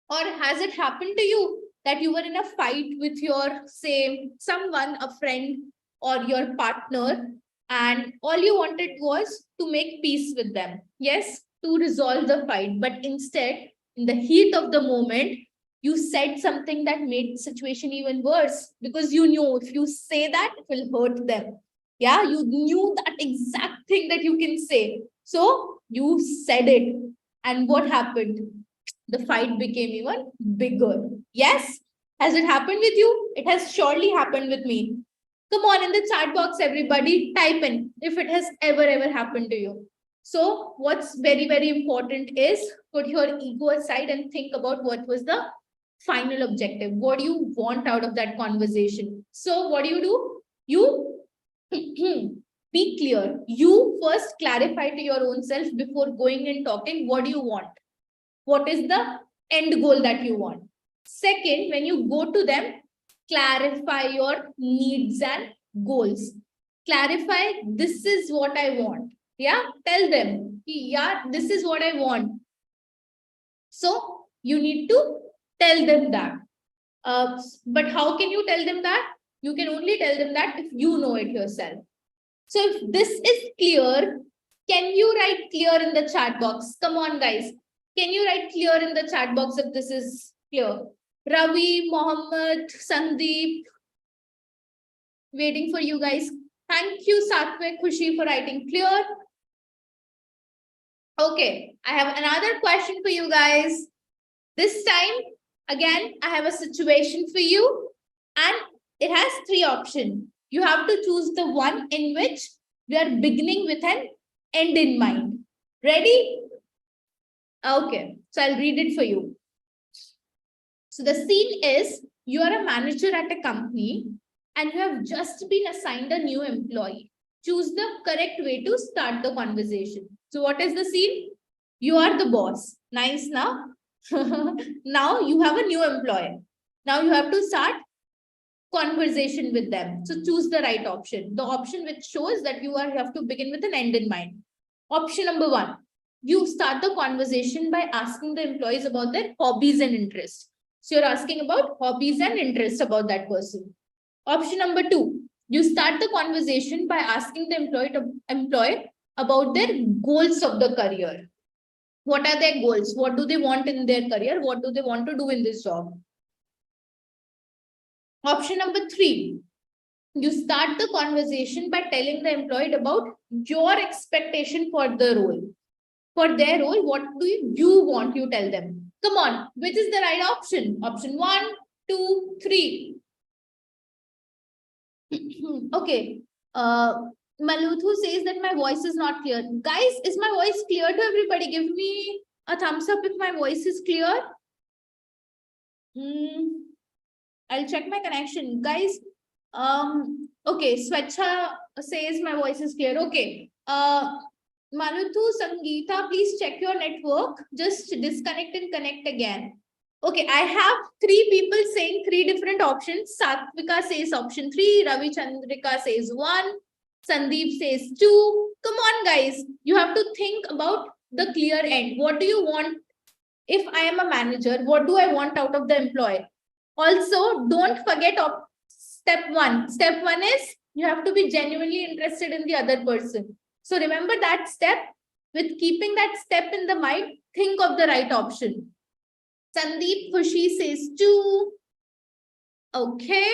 Or has it happened to you that you were in a fight with your, say, someone, a friend or your partner, and all you wanted was to make peace with them? Yes, to resolve the fight. But instead, in the heat of the moment, you said something that made the situation even worse because you knew if you say that, it will hurt them. Yeah, you knew that exact thing that you can say. So you said it. And what happened? The fight became even bigger. Yes? Has it happened with you? It has surely happened with me. Come on, in the chat box, everybody, type in if it has ever happened to you. So what's very, very important is put your ego aside and think about what was the final objective. What do you want out of that conversation? So what do? You be clear. You first clarify to your own self before going and talking. What do you want? What is the end goal that you want? Second, when you go to them, clarify your needs and goals. Clarify, this is what I want. Yeah, tell them, yeah, this is what I want. So you need to tell them that. But how can you tell them that? You can only tell them that if you know it yourself. So if this is clear, can you write clear in the chat box? Come on, guys. Can you write clear in the chat box if this is clear? Ravi, Mohammed, Sandeep, waiting for you guys. Thank you, Satvik, Khushi, for writing clear. Okay, I have another question for you guys. This time, again, I have a situation for you, and it has 3 options. You have to choose the one in which we are beginning with an end in mind. Ready? Okay, so I'll read it for you. So the scene is you are a manager at a company and you have just been assigned a new employee. Choose the correct way to start the conversation. So what is the scene? You are the boss. Nice now. Now you have a new employee. Now you have to start conversation with them. So choose the right option. The option which shows that you have to begin with an end in mind. Option number 1. You start the conversation by asking the employees about their hobbies and interests. So you're asking about hobbies and interests about that person. Option number 2. You start the conversation by asking the employee about their goals of the career. What are their goals? What do they want in their career? What do they want to do in this job? Option number 3. You start the conversation by telling the employee about your expectation for the role. For their role, what do you want? You tell them. Come on, which is the right option? Option 1, 2, 3. Okay. Maluthu says that my voice is not clear. Guys, is my voice clear to everybody? Give me a thumbs up if my voice is clear. I'll check my connection. Guys, okay, Swacha says my voice is clear. Okay. Maluthu, Sangeeta, please check your network. Just disconnect and connect again. Okay, I have 3 people saying 3 different options. Satvika says option 3, Ravi Chandrika says 1, Sandeep says 2. Come on, guys. You have to think about the clear end. What do you want? If I am a manager, what do I want out of the employee? Also, don't forget step 1. Step 1 is you have to be genuinely interested in the other person. So remember that step. With keeping that step in the mind, think of the right option. Sandeep Khushi says 2. Okay.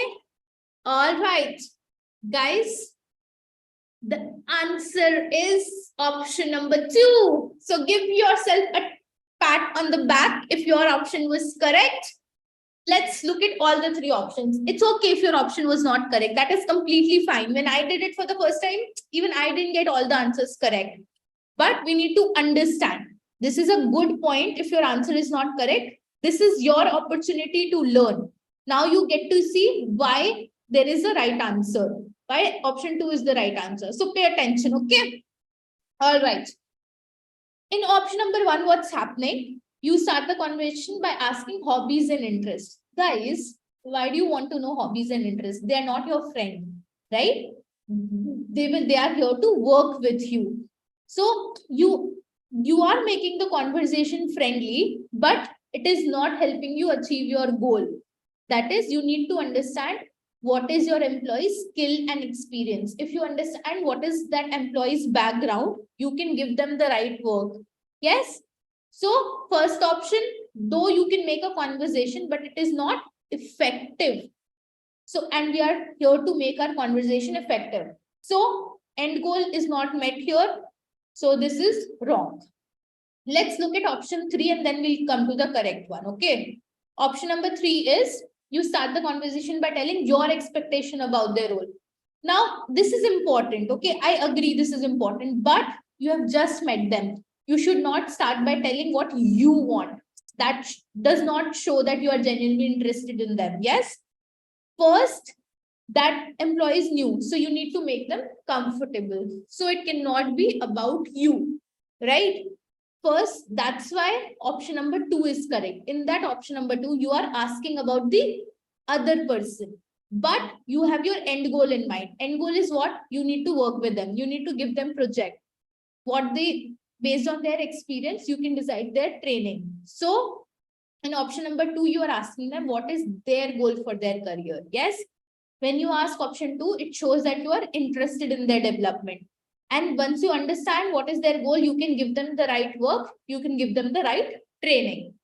All right. Guys, the answer is option number 2. So give yourself a pat on the back if your option was correct. Let's look at all the 3 options. It's okay if your option was not correct. That is completely fine. When I did it for the first time, even I didn't get all the answers correct. But we need to understand. This is a good point. If your answer is not correct, this is your opportunity to learn. Now you get to see why there is a right answer. Why option 2 is the right answer. So pay attention, okay? All right. In option number 1, what's happening? You start the conversation by asking hobbies and interests. Guys, why do you want to know hobbies and interests? They are not your friend, right? They are here to work with you. So you are making the conversation friendly, but it is not helping you achieve your goal. That is, you need to understand what is your employee's skill and experience. If you understand what is that employee's background, you can give them the right work. Yes. So first option, though you can make a conversation, but it is not effective. So, and we are here to make our conversation effective. So end goal is not met here. So this is wrong. Let's look at option 3 and then we'll come to the correct one. Okay. Option number 3 is you start the conversation by telling your expectation about their role. Now, this is important. Okay. I agree this is important, but you have just met them. You should not start by telling what you want. That does not show that you are genuinely interested in them. Yes. First, that employee is new. So you need to make them comfortable. So it cannot be about you, right? First, that's why option number 2 is correct. In that option number 2, you are asking about the other person, but you have your end goal in mind. End goal is what? You need to work with them. You need to give them project. What they, based on their experience, you can decide their training. So in option number 2, you are asking them what is their goal for their career. Yes. When you ask option 2, it shows that you are interested in their development. And once you understand what is their goal, you can give them the right work. You can give them the right training.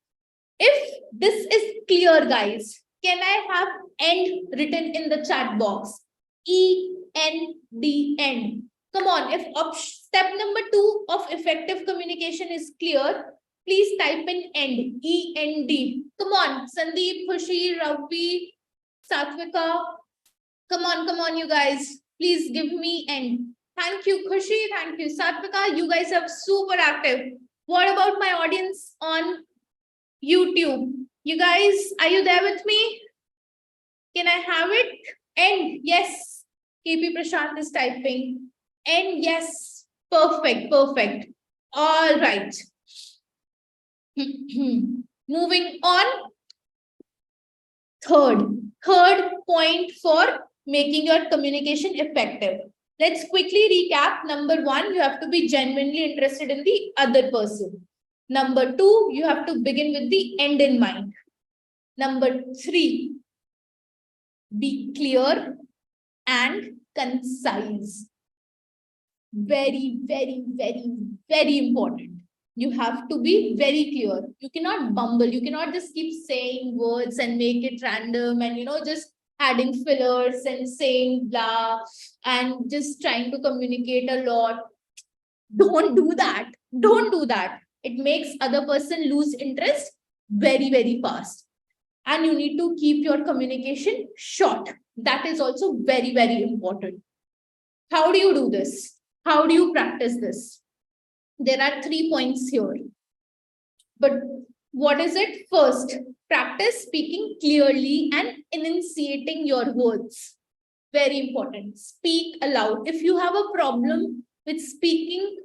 If this is clear, guys, can I have end written in the chat box? E-N-D, end. Come on, if step number 2 of effective communication is clear, please type in end, E-N-D. Come on, Sandeep, Khushi, Ravi, Satvika. Come on, you guys. Please give me end. Thank you, Khushi. Thank you, Satvika. You guys are super active. What about my audience on YouTube? You guys, are you there with me? Can I have it? End. Yes. KP Prashant is typing. End. Yes. Perfect. Perfect. All right. Moving on. Third point for making your communication effective. Let's quickly recap. Number 1, you have to be genuinely interested in the other person. Number 2, you have to begin with the end in mind. Number 3, be clear and concise. Very, very, very, very important. You have to be very clear. You cannot bumble. You cannot just keep saying words and make it random and, just adding fillers and saying blah and just trying to communicate a lot. Don't do that. Don't do that. It makes other person lose interest very, very fast. And you need to keep your communication short. That is also very, very important. How do you do this? How do you practice this? There are 3 points here. But what is it? First, practice speaking clearly and enunciating your words. Very important. Speak aloud. If you have a problem with speaking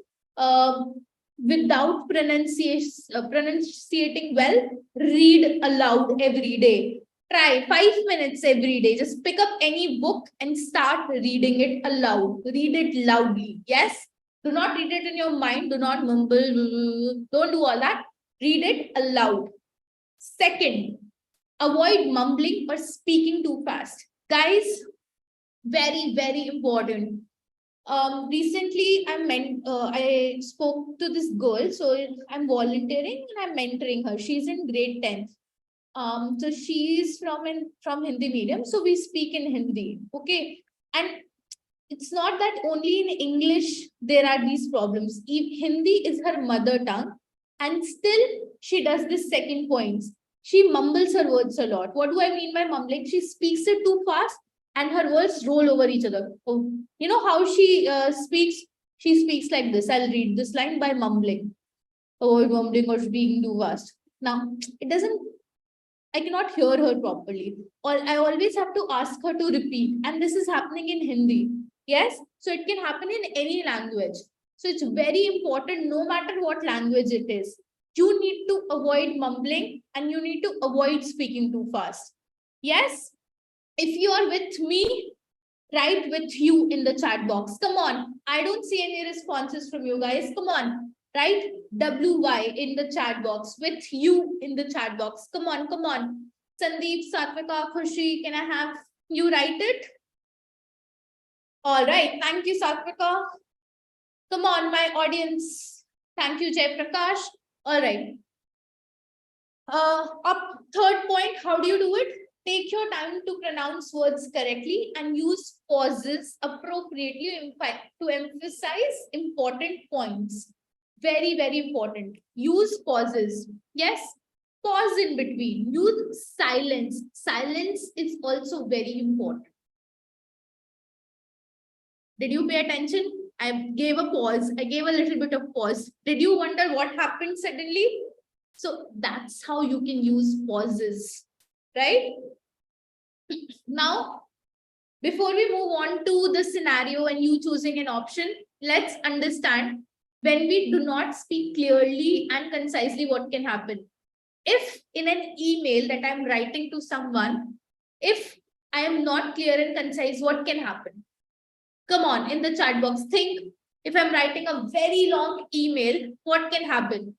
without pronunciating well, read aloud every day. Try 5 minutes every day. Just pick up any book and start reading it aloud. Read it loudly. Yes? Do not read it in your mind. Do not mumble. Don't do all that. Read it aloud. Second, avoid mumbling or speaking too fast. Guys, very, very important. Recently, I spoke to this girl, so I'm volunteering and I'm mentoring her. She's in grade 10th. So she's from Hindi medium, so we speak in Hindi. Okay, and it's not that only in English there are these problems. Hindi is her mother tongue, and still she does this second point. She mumbles her words a lot. What do I mean by mumbling? She speaks it too fast and her words roll over each other. Oh, you know how she speaks? She speaks like this. I'll read this line by mumbling. Oh, mumbling or speaking too fast. Now, it doesn't, I cannot hear her properly. Or I always have to ask her to repeat. And this is happening in Hindi. Yes? So it can happen in any language. So it's very important, no matter what language it is. You need to avoid mumbling and you need to avoid speaking too fast. Yes? If you are with me, write with you in the chat box. Come on. I don't see any responses from you guys. Come on. Write WY in the chat box. With you in the chat box. Come on. Come on. Sandeep, Satvika, Khushi, can I have you write it? All right. Thank you, Satvika. Come on, my audience. Thank you, Jay Prakash. All right. Up third point, how do you do it? Take your time to pronounce words correctly and use pauses appropriately to emphasize important points. Very, very important. Use pauses. Yes, pause in between. Use silence. Silence is also very important. Did you pay attention? I gave a pause. I gave a little bit of pause. Did you wonder what happened suddenly? So that's how you can use pauses, right? Now, before we move on to the scenario and you choosing an option, let's understand when we do not speak clearly and concisely what can happen. If in an email that I'm writing to someone, if I am not clear and concise, what can happen? Come on, in the chat box, think if I'm writing a very long email, what can happen?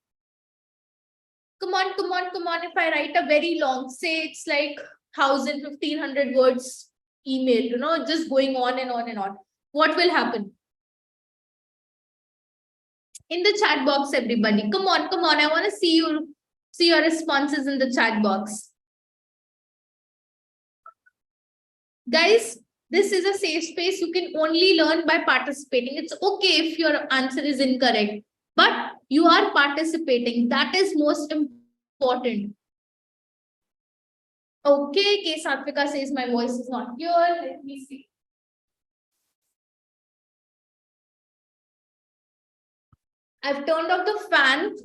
Come on, come on, come on. If I write a very long, say it's like 1,000, 1,500 words email, you know, just going on and on and on. What will happen? In the chat box, everybody. Come on, come on. I want to see your responses in the chat box. Guys, This is a safe space. You can only learn by participating. It's okay if your answer is incorrect, but you are participating. That is most important. Okay, K. Satvika says my voice is not clear. Let me see. I've turned off the fan.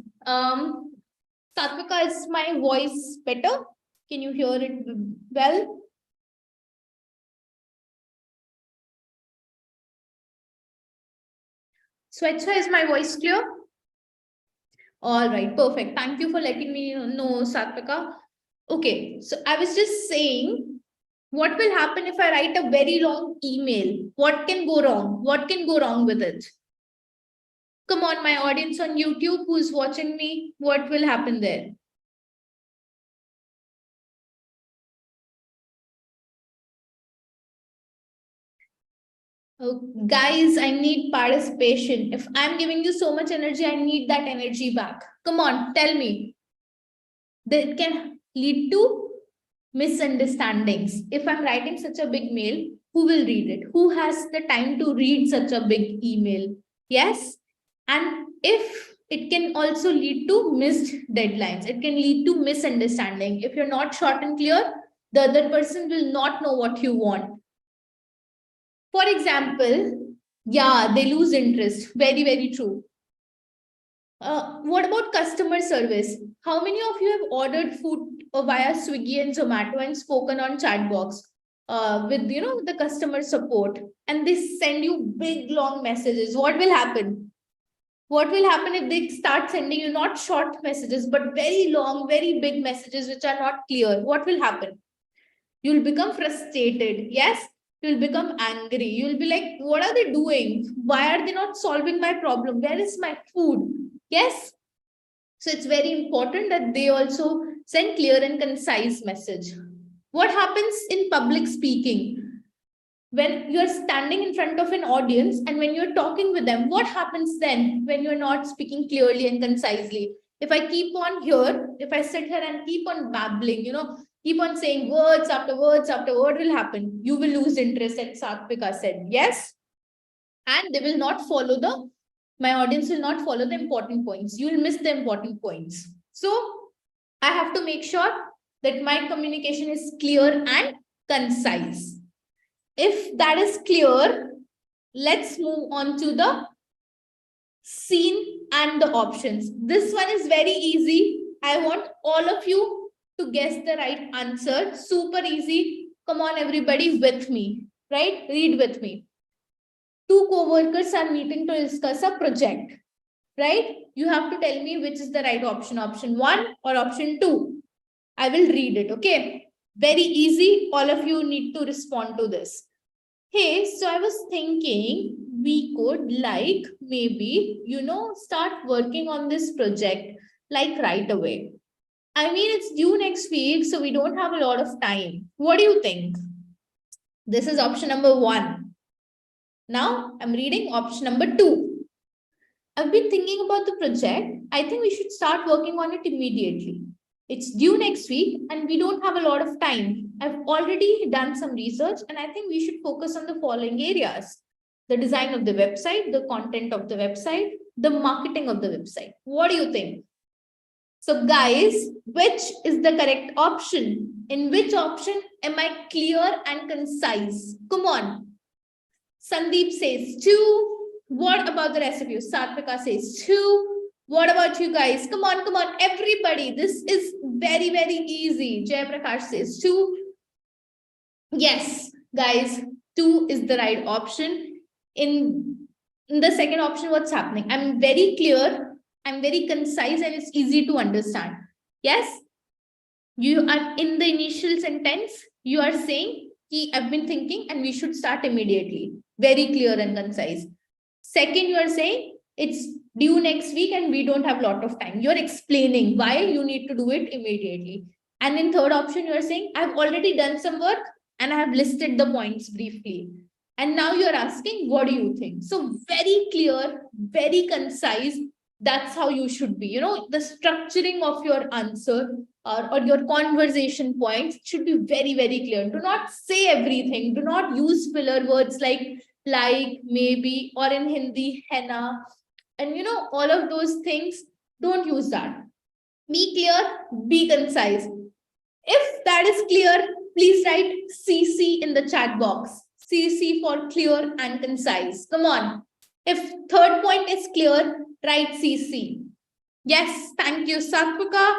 Satvika, is my voice better? Can you hear it well? Swechha, is my voice clear? All right, perfect. Thank you for letting me know, Satvika. Okay, so I was just saying, what will happen if I write a very long email? What can go wrong? What can go wrong with it? Come on, my audience on YouTube who's watching me, what will happen there? Oh, guys, I need participation. If I'm giving you so much energy, I need that energy back. Come on, tell me. That can lead to misunderstandings. If I'm writing such a big mail, who will read it? Who has the time to read such a big email? Yes. And if it can also lead to missed deadlines, it can lead to misunderstanding. If you're not short and clear, the other person will not know what you want. For example, yeah, they lose interest. Very, very true. What about customer service? How many of you have ordered food via Swiggy and Zomato and spoken on chat box with the customer support, and they send you big long messages? What will happen? What will happen if they start sending you not short messages but very long, very big messages which are not clear? What will happen? You'll become frustrated. Yes, you'll become angry. You'll be like, what are they doing? Why are they not solving my problem? Where is my food? Yes. So it's very important that they also send clear and concise message. What happens in public speaking? When you're standing in front of an audience and when you're talking with them, what happens then when you're not speaking clearly and concisely? If I keep on here, if I sit here and keep on babbling, keep on saying words after words after what will happen? You will lose interest, as Satvika said. Yes. And they will not follow my audience will not follow the important points. You will miss the important points. So I have to make sure that my communication is clear and concise. If that is clear, let's move on to the scene and the options. This one is very easy. I want all of you to guess the right answer. Super easy. Come on, everybody, with me, right? Read with me. Two co-workers are meeting to discuss a project, right? You have to tell me which is the right option 1 or option 2. I will read it, okay? Very easy. All of you need to respond to this. Hey, so I was thinking we could maybe, start working on this project right away. I mean, it's due next week, so we don't have a lot of time. What do you think? This is option number 1. Now I'm reading option number 2. I've been thinking about the project. I think we should start working on it immediately. It's due next week and we don't have a lot of time. I've already done some research and I think we should focus on the following areas: the design of the website, the content of the website, the marketing of the website. What do you think? So guys, which is the correct option? In which option am I clear and concise? Come on. Sandeep says 2. What about the rest of you? Satvika says 2. What about you guys? Come on, everybody. This is very, very easy. Jayaprakash says 2. Yes, guys, 2 is the right option. In the second option, what's happening? I'm very clear, I'm very concise, and it's easy to understand. Yes, you are in the initial sentence, you are saying, I've been thinking and we should start immediately. Very clear and concise. Second, you are saying it's due next week and we don't have a lot of time. You're explaining why you need to do it immediately. And in third option, you're saying, I've already done some work and I have listed the points briefly. And now you're asking, what do you think? So very clear, very concise. That's how you should be. The structuring of your answer or your conversation points should be very, very clear. Do not say everything. Do not use filler words like, maybe, or in Hindi, henna. And all of those things, don't use that. Be clear, be concise. If that is clear, please write CC in the chat box. CC for clear and concise. Come on. If third point is clear, write CC. Yes, thank you, Satvika.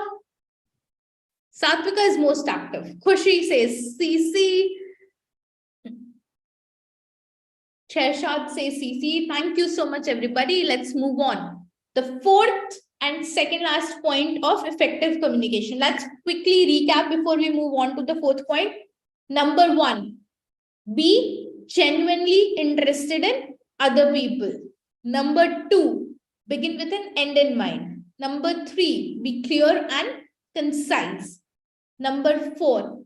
Satvika is most active. Khushi says CC. Shershad says CC. Thank you so much, everybody. Let's move on. The fourth and second last point of effective communication. Let's quickly recap before we move on to the fourth point. Number 1, be genuinely interested in other people. Number 2, begin with an end in mind. Number 3, be clear and concise. Number 4,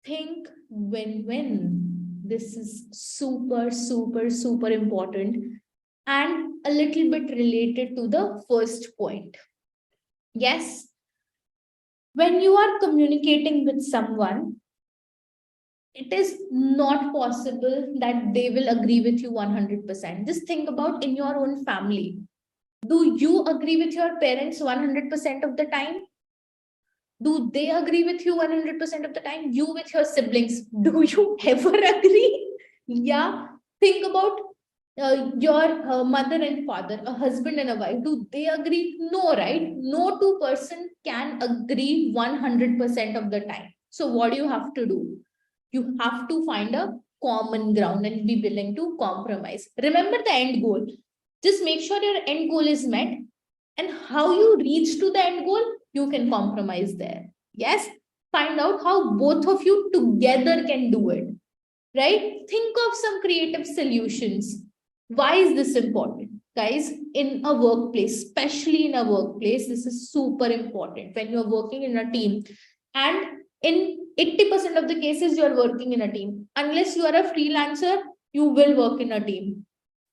think win-win. This is super, super, super important and a little bit related to the first point. Yes, when you are communicating with someone, it is not possible that they will agree with you 100%. Just think about in your own family. Do you agree with your parents 100% of the time? Do they agree with you 100% of the time? You with your siblings, do you ever agree? Yeah, think about your mother and father, a husband and a wife. Do they agree? No, right? No two person can agree 100% of the time. So what do you have to do? You have to find a common ground and be willing to compromise. Remember the end goal. Just make sure your end goal is met, and how you reach to the end goal, you can compromise there. Yes, find out how both of you together can do it, right? Think of some creative solutions. Why is this important? Guys, in a workplace, especially in a workplace, this is super important when you're working in a team. And in 80% of the cases, you're working in a team. Unless you are a freelancer, you will work in a team.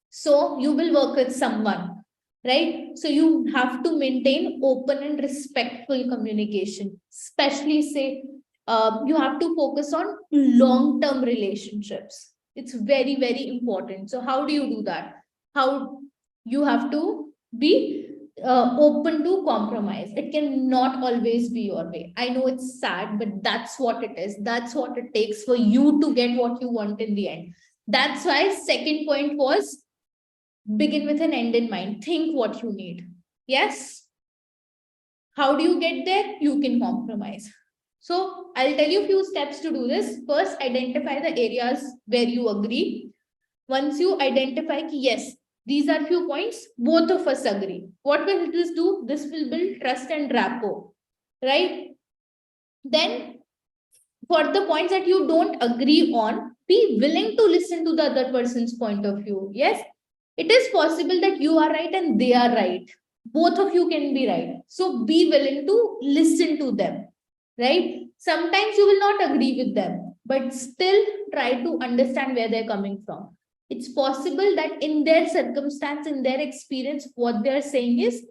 So you will work with someone, right? So you have to maintain open and respectful communication, especially say you have to focus on long-term relationships. It's very, very important. So how do you do that? How you have to be open to compromise. It cannot always be your way. I know it's sad, but that's what it is. That's what it takes for you to get what you want in the end. That's why second point was begin with an end in mind. Think what you need. Yes. How do you get there? You can compromise. So I'll tell you a few steps to do this. First, identify the areas where you agree. Once you identify, yes, these are few points, both of us agree. What will this do? This will build trust and rapport, right? Then for the points that you don't agree on, be willing to listen to the other person's point of view. Yes, it is possible that you are right and they are right. Both of you can be right. So be willing to listen to them, right? Sometimes you will not agree with them, but still try to understand where they're coming from. It's possible that in their circumstance, in their experience, what they're saying is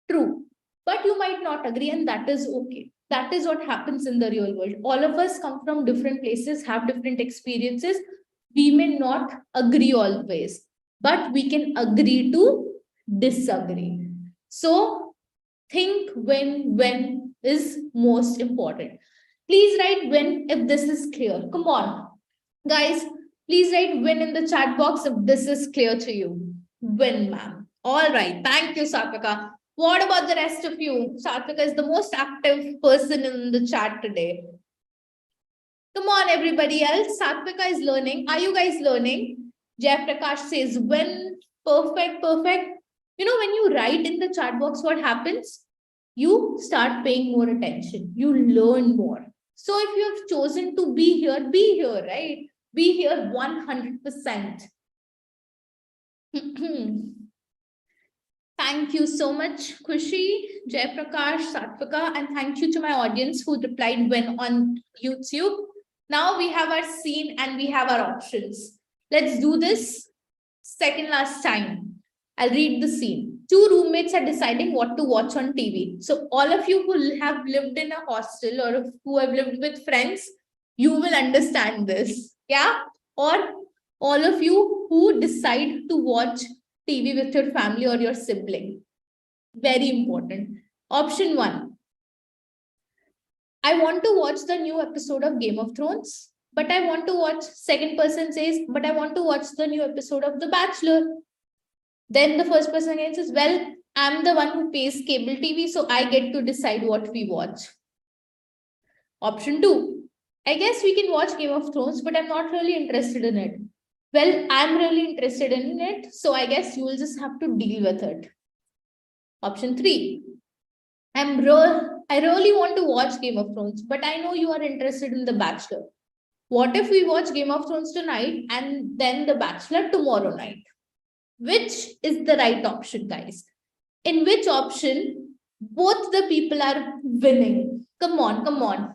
true, but you might not agree, and that is okay. That is what happens in the real world. All of us come from different places, have different experiences. We may not agree always, but we can agree to disagree. So think when is most important. Please write when if this is clear. Come on, guys. Please write when in the chat box if this is clear to you. When, ma'am. All right. Thank you, Satvika. What about the rest of you? Satvika is the most active person in the chat today. Come on, everybody else. Satvika is learning. Are you guys learning? Jay Prakash says, when, perfect, perfect. When you write in the chat box, what happens? You start paying more attention. You learn more. So if you have chosen to be here, right? Be here 100%. Thank you so much, Khushi, Jaiprakash, Satvika, and thank you to my audience who replied when on YouTube. Now we have our scene and we have our options. Let's do this second last time. I'll read the scene. two roommates are deciding what to watch on TV. So all of you who have lived in a hostel or who have lived with friends, you will understand this. Yeah. Or all of you who decide to watch TV with your family or your sibling. Very important. Option 1. I want to watch the new episode of Game of Thrones, but I want to watch, second person says, but I want to watch the new episode of The Bachelor. Then the first person again says, well, I'm the one who pays cable TV, so I get to decide what we watch. Option 2. I guess we can watch Game of Thrones, but I'm not really interested in it. Well, I'm really interested in it, so I guess you will just have to deal with it. Option 3. I really want to watch Game of Thrones, but I know you are interested in The Bachelor. What if we watch Game of Thrones tonight and then The Bachelor tomorrow night? Which is the right option, guys? In which option both the people are winning? Come on, come on.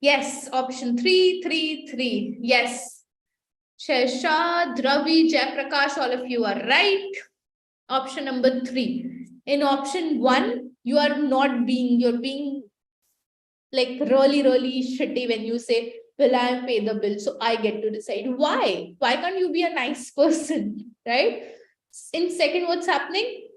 Yes, option 3, 3, 3. Yes. Shesha, Dravi, Jayaprakash, all of you are right. Option number 3. In option 1, you're being like really, really shitty when you say, well, I pay the bill, so I get to decide. Why? Why can't you be a nice person, right? In second, what's happening?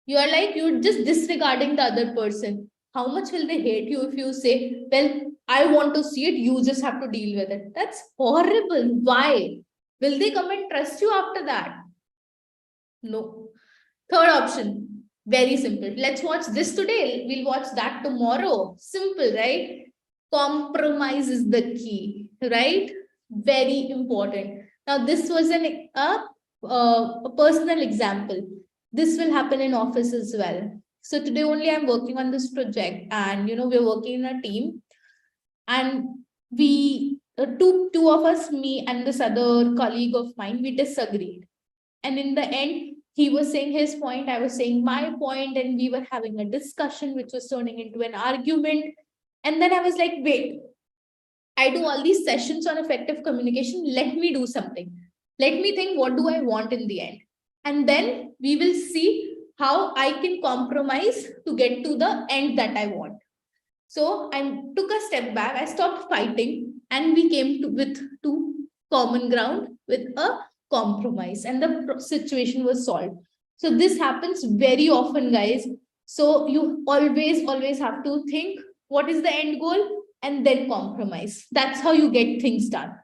You're just disregarding the other person. How much will they hate you if you say, well, I want to see it, you just have to deal with it? That's horrible. Why? Will they come and trust you after that? No. Third option, very simple. Let's watch this today. We'll watch that tomorrow. Simple, right? Compromise is the key, right? Very important. Now, this was a personal example. This will happen in office as well. So today only I'm working on this project, and we're working in a team, and we two of us, me and this other colleague of mine, we disagreed, and in the end he was saying his point, I was saying my point, and we were having a discussion which was turning into an argument. And then I was like, wait, I do all these sessions on effective communication, let me do something, let me think, what do I want in the end, and then we will see how I can compromise to get to the end that I want. So I took a step back, I stopped fighting, and we came to common ground with a compromise, and the situation was solved. So this happens very often, guys. So you always have to think what is the end goal and then compromise. That's how you get things done.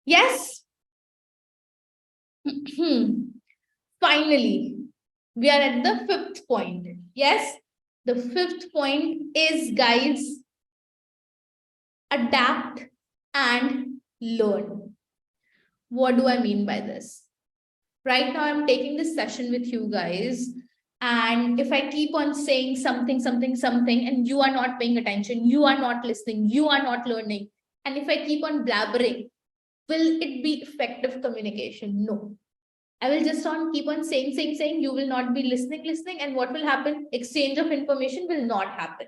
Yes. Finally, we are at the fifth point. Yes. The fifth point is, guys, adapt and learn. What do I mean by this? Right now, I'm taking this session with you guys. And if I keep on saying something, and you are not paying attention, you are not listening, you are not learning, and if I keep on blabbering, will it be effective communication? No. I will just keep on saying, you will not be listening, and what will happen? Exchange of information will not happen.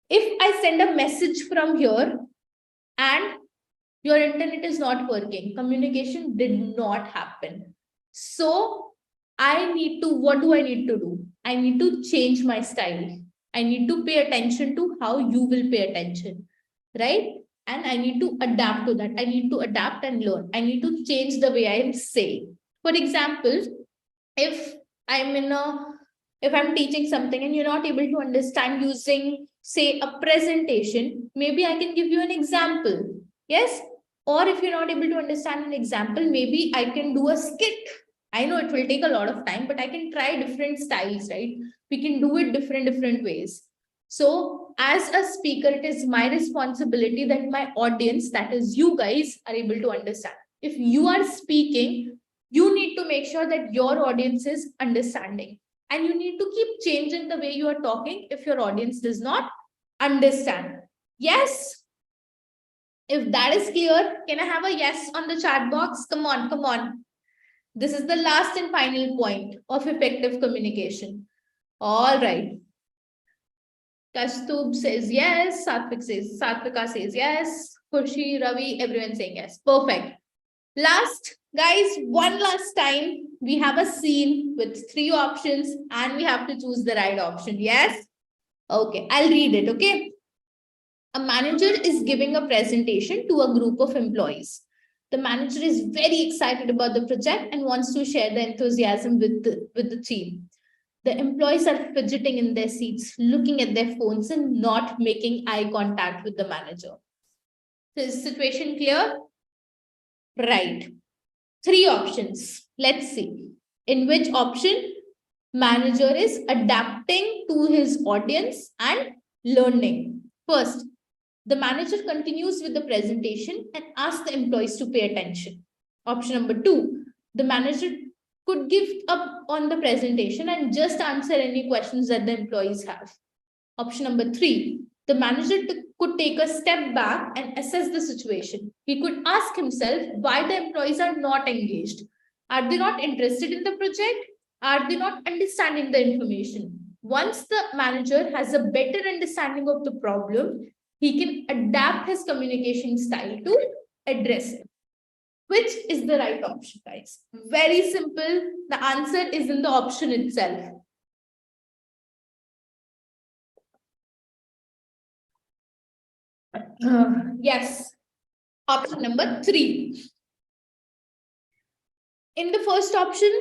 If I send a message from here and your internet is not working, communication did not happen. So what do I need to do? I need to change my style. I need to pay attention to how you will pay attention, right? And I need to adapt to that. I need to adapt and learn. I need to change the way I am saying. For example, if I'm teaching something and you're not able to understand using, say, a presentation, maybe I can give you an example. Yes. Or if you're not able to understand an example, maybe I can do a skit. I know it will take a lot of time, but I can try different styles, right? We can do it different ways. So as a speaker, it is my responsibility that my audience, that is you guys, are able to understand. If you are speaking, you need to make sure that your audience is understanding. And you need to keep changing the way you are talking if your audience does not understand. Yes. If that is clear, can I have a yes on the chat box? Come on, come on. This is the last and final point of effective communication. All right. Kastub says yes. Satvika says yes. Khushi, Ravi, everyone saying yes. Perfect. Last Guys, one last time, we have a scene with 3 options and we have to choose the right option. Yes? Okay, I'll read it. Okay. A manager is giving a presentation to a group of employees. The manager is very excited about the project and wants to share the enthusiasm with the team. The employees are fidgeting in their seats, looking at their phones and not making eye contact with the manager. So is the situation clear? Right. 3 options. Let's see. In which option manager is adapting to his audience and learning. First, the manager continues with the presentation and asks the employees to pay attention. Option number 2, the manager could give up on the presentation and just answer any questions that the employees have. Option number 3, the manager could take a step back and assess the situation. He could ask himself why the employees are not engaged. Are they not interested in the project? Are they not understanding the information? Once the manager has a better understanding of the problem, he can adapt his communication style to address it. Which is the right option, guys? Very simple. The answer is in the option itself. Yes, option number 3. In the first option,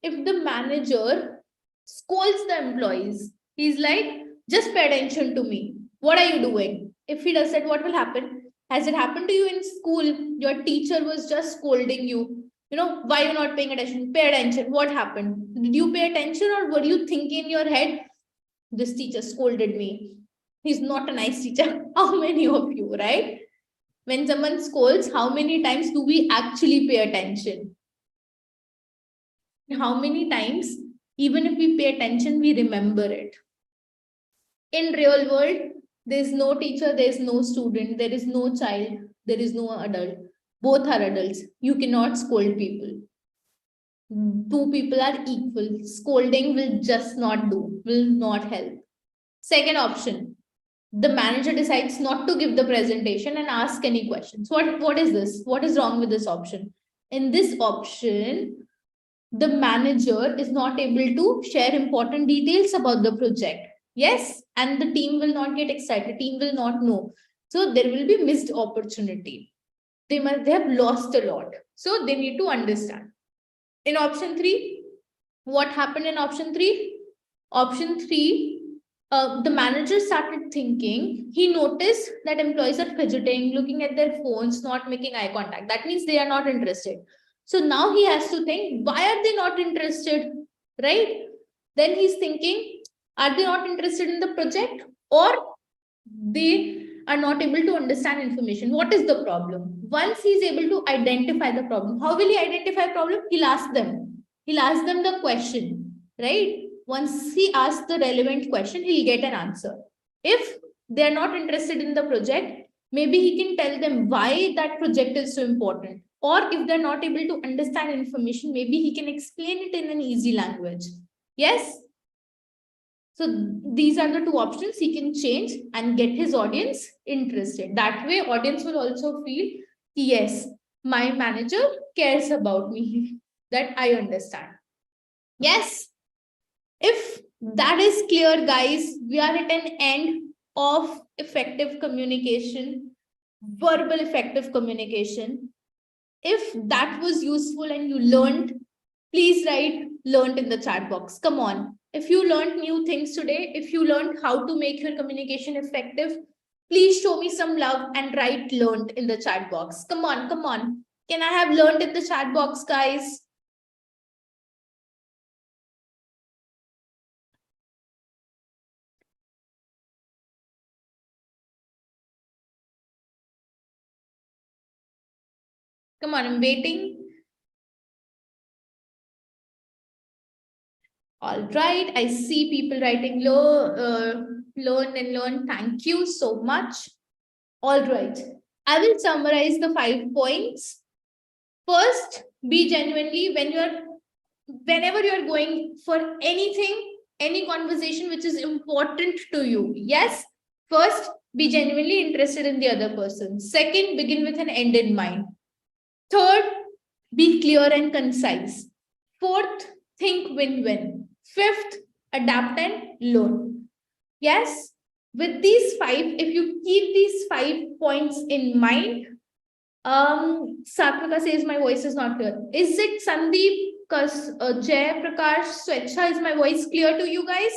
if the manager scolds the employees, he's like, just pay attention to me. What are you doing? If he does that, what will happen? Has it happened to you in school? Your teacher was just scolding you. You know, why you're not paying attention? Pay attention. What happened? Did you pay attention or were you thinking in your head, this teacher scolded me? He's not a nice teacher. How many of you, right? When someone scolds, how many times do we actually pay attention? How many times, even if we pay attention, we remember it? In real world, there's no teacher, there's no student, there is no child, there is no adult. Both are adults. You cannot scold people. 2 people are equal. Scolding will just not do, will not help. Second option, the manager decides not to give the presentation and ask any questions. What is this? What is wrong with this option? In this option, the manager is not able to share important details about the project. Yes, and the team will not get excited. Team will not know. So there will be missed opportunity. They have lost a lot. So they need to understand. In option 3, what happened in option 3? Option 3, the manager started thinking, he noticed that employees are fidgeting, looking at their phones, not making eye contact. That means they are not interested. So now he has to think, why are they not interested? Right? Then he's thinking, are they not interested in the project or they are not able to understand information? What is the problem? Once he's able to identify the problem, how will he identify a problem? He'll ask them. He'll ask them the question, right? Once he asks the relevant question, he'll get an answer. If they're not interested in the project, maybe he can tell them why that project is so important. Or if they're not able to understand information, maybe he can explain it in an easy language. Yes? So these are the 2 options he can change and get his audience interested. That way, audience will also feel, yes, my manager cares about me, that I understand. Yes? If that is clear, guys, we are at an end of effective communication, verbal effective communication. If that was useful and you learned, please write learned in the chat box. Come on. If you learned new things today, if you learned how to make your communication effective, please show me some love and write learned in the chat box. Come on, come on. Can I have learned in the chat box, guys? Come on, I'm waiting. All right, I see people writing learn and learn. Thank you so much. All right, I will summarize the 5 points. First, be genuinely whenever you're going for anything, any conversation which is important to you. Yes, first, be genuinely interested in the other person. Second, begin with an end in mind. Third, be clear and concise. Fourth, think win-win. Fifth, adapt and learn. Yes, with these five, if you keep these 5 points in mind, Satvika says my voice is not clear. Is it Sandeep, Jay, Prakash, Swechha, is my voice clear to you guys?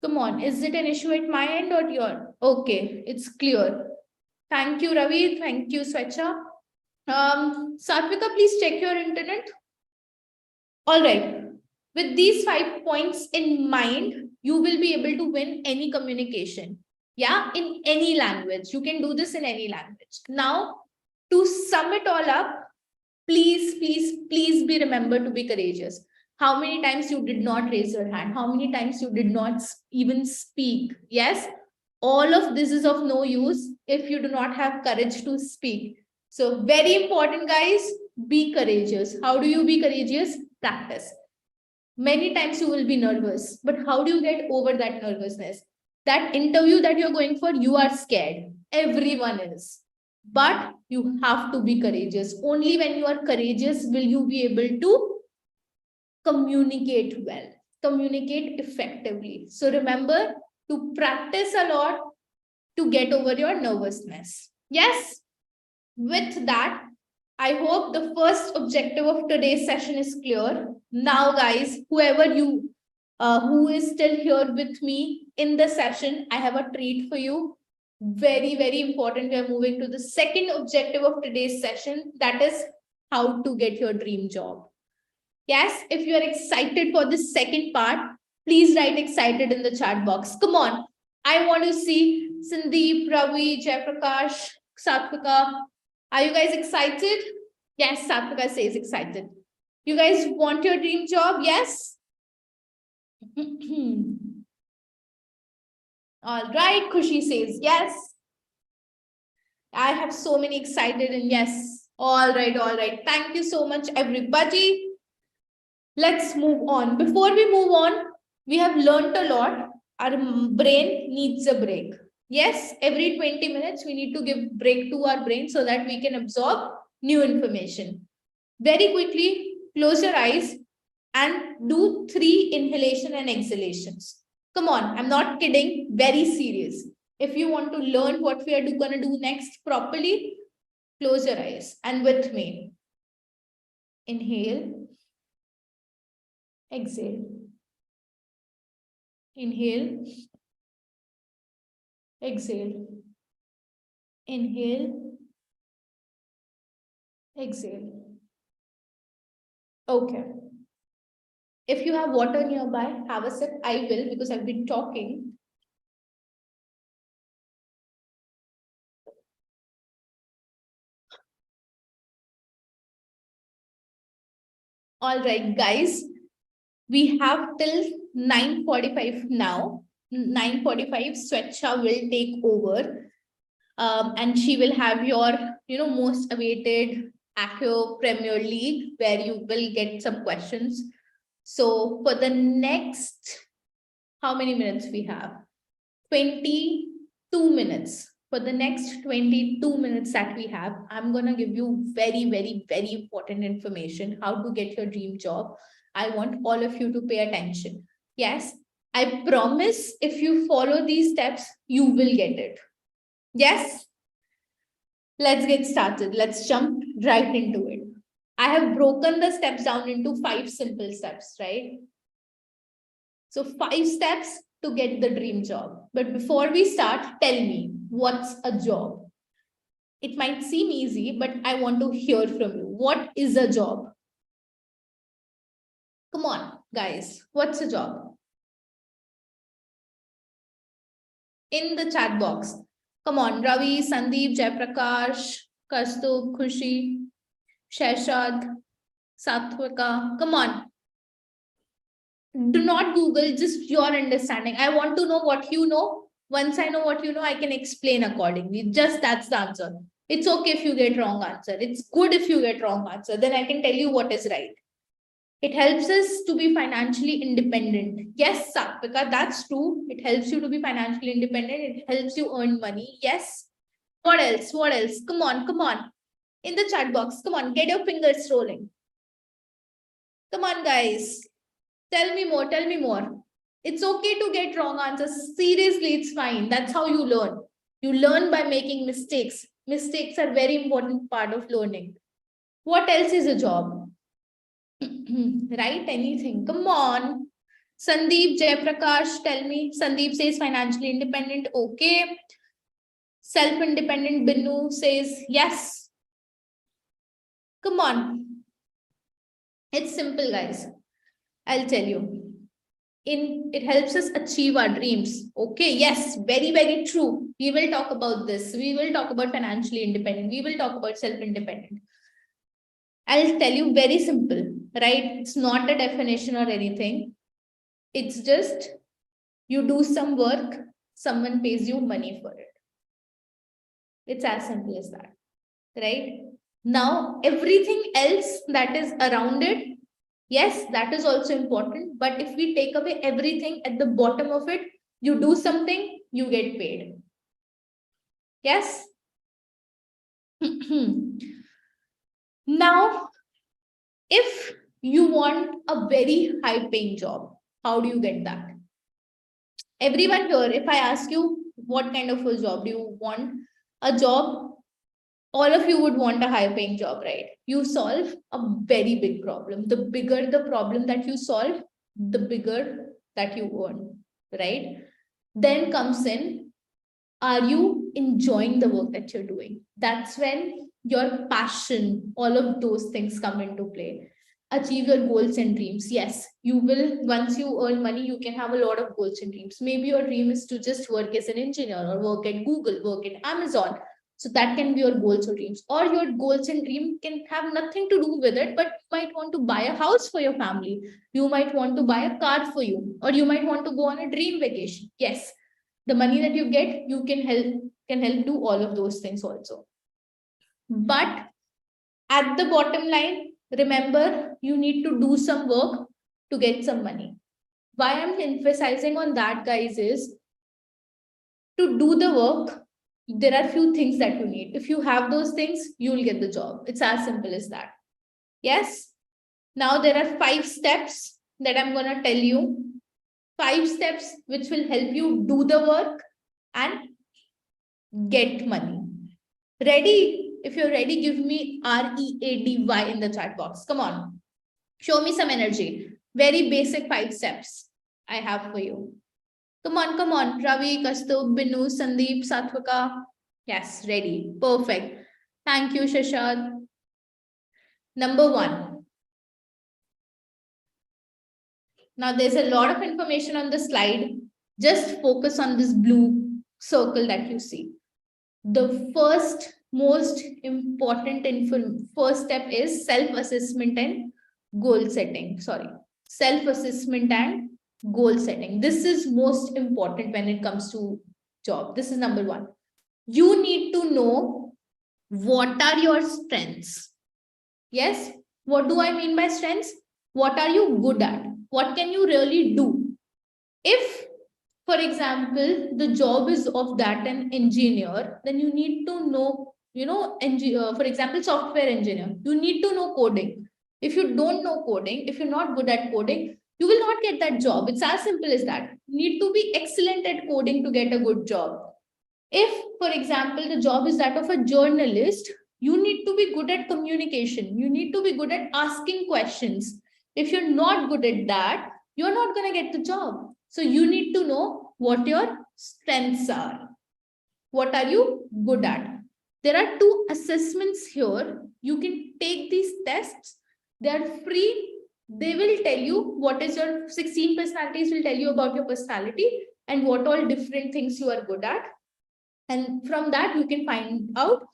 Come on, is it an issue at my end or your? Okay, it's clear. Thank you, Ravi. Thank you, Swechha. Satvika, please check your internet. All right. With these 5 points in mind, you will be able to win any communication. Yeah, in any language. You can do this in any language. Now, to sum it all up, please, please, please be remembered to be courageous. How many times you did not raise your hand? How many times you did not even speak? Yes, all of this is of no use if you do not have courage to speak. So very important, guys, be courageous. How do you be courageous? Practice. Many times you will be nervous, but how do you get over that nervousness? That interview that you're going for, you are scared. Everyone is. But you have to be courageous. Only when you are courageous will you be able to communicate well, communicate effectively. So remember to practice a lot to get over your nervousness. Yes, with that, I hope the first objective of today's session is clear. Now, guys, whoever you who is still here with me in the session, I have a treat for you. Very, very important. We are moving to the second objective of today's session, that is how to get your dream job. Yes, if you are excited for this second part, please write excited in the chat box. Come on. I want to see Sandeep, Ravi, Jaiprakash, Satvika. Are you guys excited? Yes, Satvika says excited. You guys want your dream job? Yes? All right, Khushi says yes. I have so many excited and yes. All right, all right. Thank you so much, everybody. Let's move on. Before we move on, we have learned a lot. Our brain needs a break. Yes, every 20 minutes, we need to give break to our brain so that we can absorb new information. Very quickly, close your eyes and do 3 inhalation and exhalations. Come on, I'm not kidding, very serious. If you want to learn what we are going to do next properly, close your eyes and with me. Inhale. Exhale. Inhale. Exhale. Inhale. Exhale. Okay. If you have water nearby, have a sip. I will because I've been talking. All right, guys. We have till 9:45 now. 9:45, Swechha will take over. And she will have your, most awaited Accio Premier League, where you will get some questions. So for the next, how many minutes we have? 22 minutes. For the next 22 minutes that we have, I'm going to give you very, very, very important information, how to get your dream job. I want all of you to pay attention. Yes, I promise if you follow these steps, you will get it. Yes? Let's get started. Let's jump right into it. I have broken the steps down into 5 simple steps, right? So 5 steps to get the dream job. But before we start, tell me, what's a job? It might seem easy, but I want to hear from you. What is a job? Come on, guys. What's a job? In the chat box. Come on, Ravi, Sandeep, Jaiprakash, Kastub, Khushi, Sheshad, Satvika. Come on. Do not Google, just your understanding. I want to know what you know. Once I know what you know, I can explain accordingly. Just that's the answer. It's okay if you get wrong answer. It's good if you get wrong answer. Then I can tell you what is right. It helps us to be financially independent. Yes, Satvika, that's true. It helps you to be financially independent. It helps you earn money. Yes. What else? What else? Come on, come on. in the chat box. Come on, get your fingers rolling. Come on, guys. Tell me more. Tell me more. It's okay to get wrong answers. Seriously, it's fine. That's how you learn. You learn by making mistakes. Mistakes are very important part of learning. What else is a job? Right? Anything. Come on. Sandeep Jayaprakash, tell me. Sandeep says financially independent. Okay. Self-independent. Binu says yes. Come on. It's simple, guys. I'll tell you. It helps us achieve our dreams. Okay, yes, very, very true. We will talk about this. We will talk about financially independent. We will talk about self-independent. I'll tell you very simple, right? It's not a definition or anything. It's just you do some work, someone pays you money for it. It's as simple as that, right? Now, everything else that is around it, yes, that is also important. But if we take away everything at the bottom of it, you do something, you get paid. Yes? Now, if you want a very high paying job, how do you get that? Everyone here, if I ask you what kind of a job do you want, a job, all of you would want a high paying job, right? You solve a very big problem. The bigger the problem that you solve, the bigger that you earn, right? Then comes in, are you enjoying the work that you're doing? That's when your passion, all of those things come into play. Achieve your goals and dreams. Yes, you will, once you earn money, you can have a lot of goals and dreams. Maybe your dream is to just work as an engineer or work at Google, work at Amazon. So that can be your goals or dreams. Or your goals and dream can have nothing to do with it, but you might want to buy a house for your family. You might want to buy a car for you, or you might want to go on a dream vacation. Yes, the money that you get, you can help do all of those things also. But at the bottom line, remember, you need to do some work to get some money. Why I'm emphasizing on that, guys, is to do the work, there are few things that you need. If you have those things, you will get the job. It's as simple as that. Yes. Now there are 5 steps that I'm going to tell you. 5 steps which will help you do the work and get money. Ready? If you're ready, give me READY in the chat box. Come on. Show me some energy. Very basic 5 steps I have for you. Come on, come on. Ravi, Kastub, Binu, Sandeep, Satvika. Yes, ready. Perfect. Thank you, Shashad. Number 1. Now, there's a lot of information on the slide. Just focus on this blue circle that you see. The first most important first step is self-assessment and goal setting. Self-assessment and goal setting. This is most important when it comes to job. This is number 1. You need to know what are your strengths. Yes, what do I mean by strengths? What are you good at? What can you really do? If, for example, the job is of that an engineer, then you need to know, for example, software engineer, you need to know coding. If you don't know coding, if you're not good at coding, you will not get that job. It's as simple as that. You need to be excellent at coding to get a good job. If, for example, the job is that of a journalist, you need to be good at communication. You need to be good at asking questions. If you're not good at that, you're not going to get the job. So you need to know what your strengths are. What are you good at? There are 2 assessments here. You can take these tests. They are free. They will tell you what is your 16 personalities will tell you about your personality and what all different things you are good at. And from that, you can find out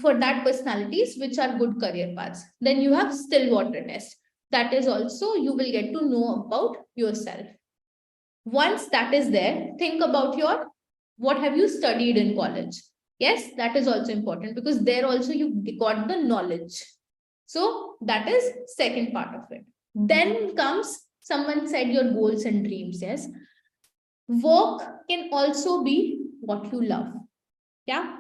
for that personalities which are good career paths. Then you have Stillwater test. That is also, you will get to know about yourself. Once that is there, think about what have you studied in college? Yes, that is also important because there also you got the knowledge. So that is second part of it. Then comes, someone said your goals and dreams. Yes. Work can also be what you love. Yeah.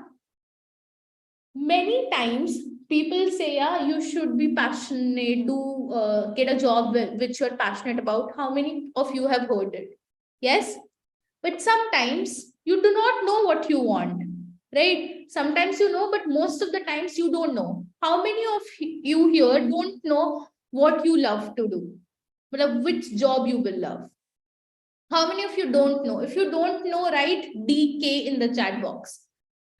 Many times people say, yeah, you should be passionate, do get a job which you're passionate about. How many of you have heard it? Yes. But sometimes you do not know what you want, right? Sometimes you know, but most of the times you don't know. How many of you here don't know what you love to do? But which job you will love? How many of you don't know? If you don't know, write DK in the chat box.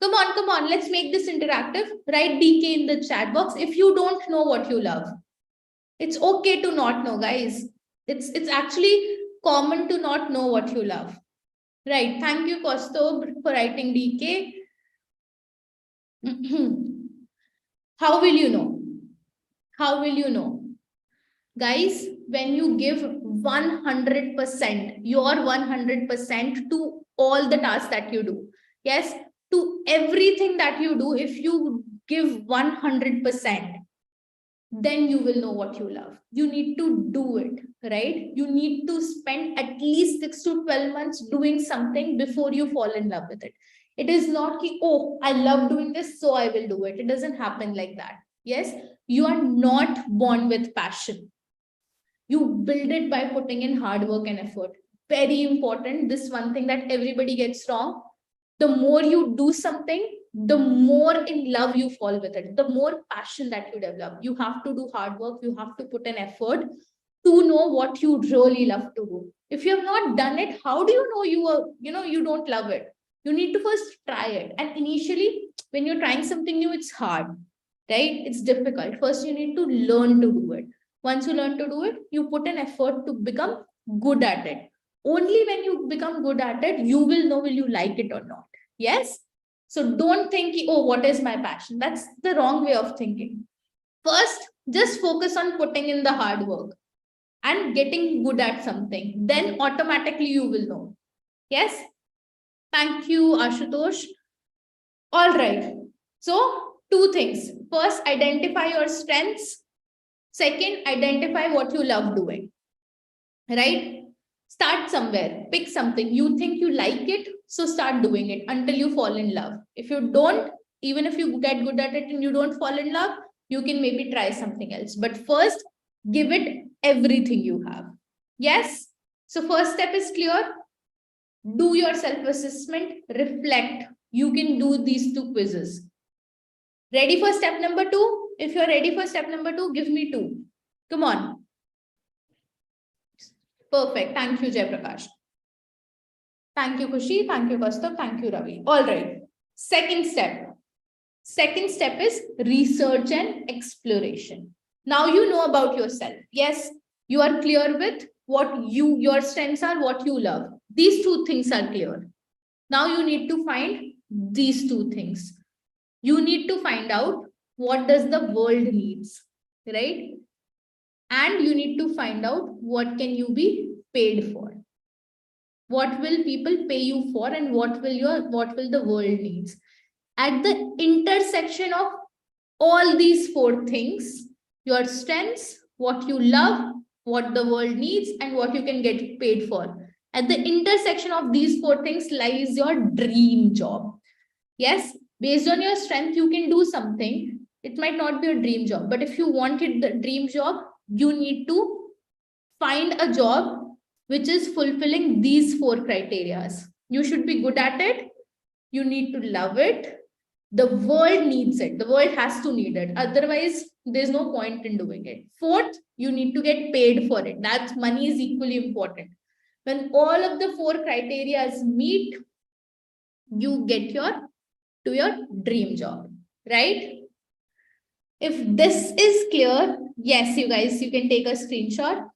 Come on, let's make this interactive. Write DK in the chat box if you don't know what you love. It's okay to not know, guys. It's actually common to not know what you love. Right. Thank you, Kostob, for writing DK. How will you know? How will you know? Guys, when you give 100%, your 100% to all the tasks that you do. Yes, to everything that you do, if you give 100%, then you will know what you love. You need to do it, right? You need to spend at least 6 to 12 months doing something before you fall in love with it. It is not ki, oh, I love doing this, so I will do it. It doesn't happen like that. Yes, you are not born with passion. You build it by putting in hard work and effort. Very important. This one thing that everybody gets wrong. The more you do something, the more in love you fall with it, the more passion that you develop. You have to do hard work, you have to put an effort to know what you really love to do. If you have not done it, how do you know you don't love it? You need to first try it. And initially, when you're trying something new, it's hard, right? It's difficult. First, you need to learn to do it. Once you learn to do it, you put an effort to become good at it. Only when you become good at it, you will know will you like it or not. Yes. So don't think, oh, what is my passion? That's the wrong way of thinking. First, just focus on putting in the hard work and getting good at something. Then automatically you will know. Yes. Thank you, Ashutosh. All right. So, two things. First, identify your strengths. Second, identify what you love doing. Right? Start somewhere. Pick something. You think you like it, so start doing it until you fall in love. If you don't, even if you get good at it and you don't fall in love, you can maybe try something else. But first, give it everything you have. Yes? So, first step is clear. Do your self-assessment, reflect. You can do these two quizzes. Ready for step number 2? If you're ready for step number 2, give me 2. Come on. Perfect. Thank you, Jaiprakash. Thank you, Kushi. Thank you, Vastav. Thank you, Ravi. All right. Second step. Second step is research and exploration. Now you know about yourself. Yes, you are clear with what your strengths are, what you love. These two things are clear. Now you need to find these two things. You need to find out what does the world needs, right? And you need to find out what can you be paid for. What will people pay you for, and what will the world needs? At the intersection of all these 4 things, your strengths, what you love, what the world needs, and what you can get paid for. At the intersection of these 4 things lies your dream job. Yes, based on your strength, you can do something. It might not be a dream job, but if you wanted the dream job, you need to find a job which is fulfilling these 4 criteria. You should be good at it. You need to love it. The world needs it. The world has to need it. Otherwise, there's no point in doing it. Fourth, you need to get paid for it. That money is equally important. When all of the 4 criteria meet, you get to your dream job, right? If this is clear, yes, you guys, you can take a screenshot.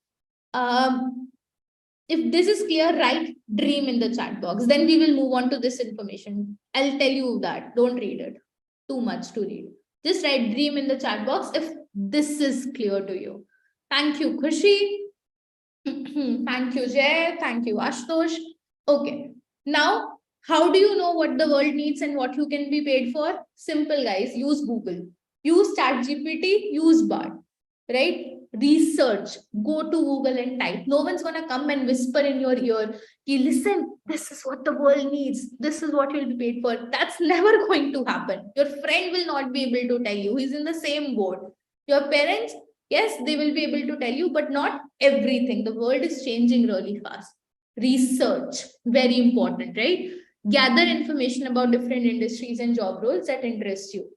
If this is clear, write dream in the chat box. Then we will move on to this information. I'll tell you that. Don't read it. Too much to read. Just write dream in the chat box if this is clear to you. Thank you, Khushi. Thank you, Jay. Thank you, Ashutosh. Okay. Now, how do you know what the world needs and what you can be paid for? Simple, guys. Use Google. Use ChatGPT. Use Bard. Right? Research. Go to Google and type. No one's going to come and whisper in your ear, Listen, this is what the world needs. This is what you'll be paid for. That's never going to happen. Your friend will not be able to tell you. He's in the same boat. Your parents, yes, they will be able to tell you, but not everything. The world is changing really fast. Research, very important, right? Gather information about different industries and job roles that interest you,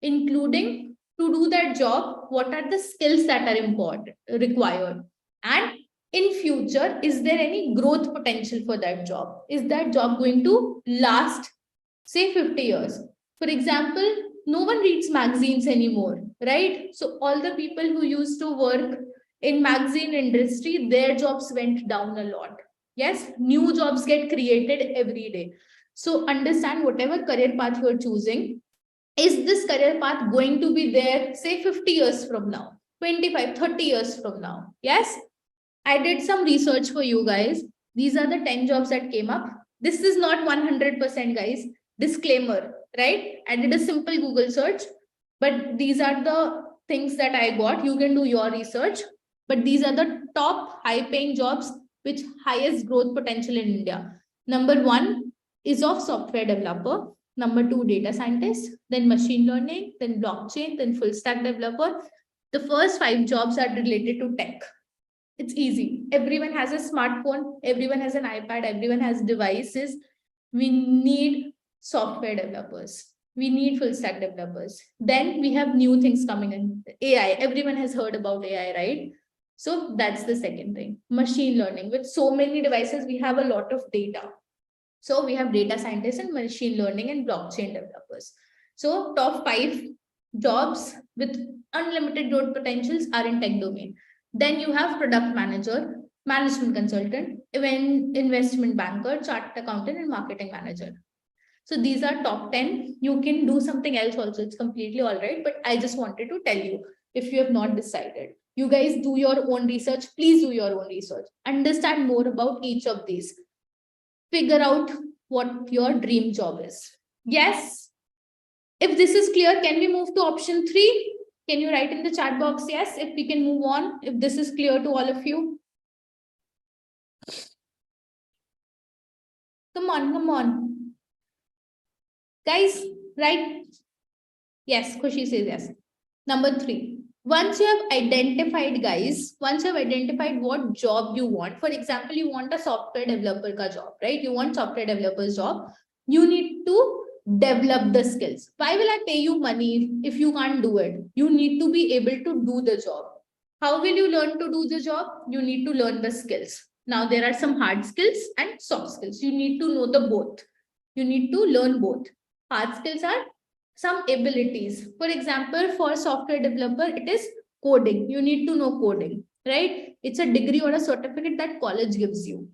including to do that job, what are the skills that are important required, and in future, is there any growth potential for that job? Is that job going to last, say, 50 years? For example, no one reads magazines anymore, right? So all the people who used to work in magazine industry, their jobs went down a lot. Yes, new jobs get created every day. So understand whatever career path you're choosing, is this career path going to be there, say, 50 years from now, 25, 30 years from now? Yes, I did some research for you guys. These are the 10 jobs that came up. This is not 100%, guys. Disclaimer, right? I did a simple Google search, but these are the things that I got. You can do your research, but these are the top high paying jobs which highest growth potential in India. Number one is of software developer. Number two, data scientist, then machine learning, then blockchain, then full stack developer. The first five jobs are related to tech. It's easy. Everyone has a smartphone, everyone has an iPad, everyone has devices. We need software developers. We need full stack developers. Then we have new things coming in. AI. Everyone has heard about AI, right? So that's the second thing. Machine learning. With so many devices, we have a lot of data. So we have data scientists and machine learning and blockchain developers. So top five jobs with unlimited growth potentials are in tech domain. Then you have product manager, management consultant, event investment banker, chartered accountant, and marketing manager. So these are top 10. You can do something else also. It's completely all right. But I just wanted to tell you if you have not decided. You guys do your own research. Please do your own research. Understand more about each of these. Figure out what your dream job is. Yes. If this is clear, can we move to option 3? Can you write in the chat box? Yes, if we can move on, if this is clear to all of you. Come on, come on. Guys, right? Yes, Khushi says yes. Number 3. Once you have identified, guys, once you have identified what job you want, for example, you want a software developer ka job, right? You want software developer's job. You need to develop the skills. Why will I pay you money if you can't do it? You need to be able to do the job. How will you learn to do the job? You need to learn the skills. Now, there are some hard skills and soft skills. You need to know the both. You need to learn both. Hard skills are some abilities. For example, for software developer, it is coding. You need to know coding, right? It's a degree or a certificate that college gives you.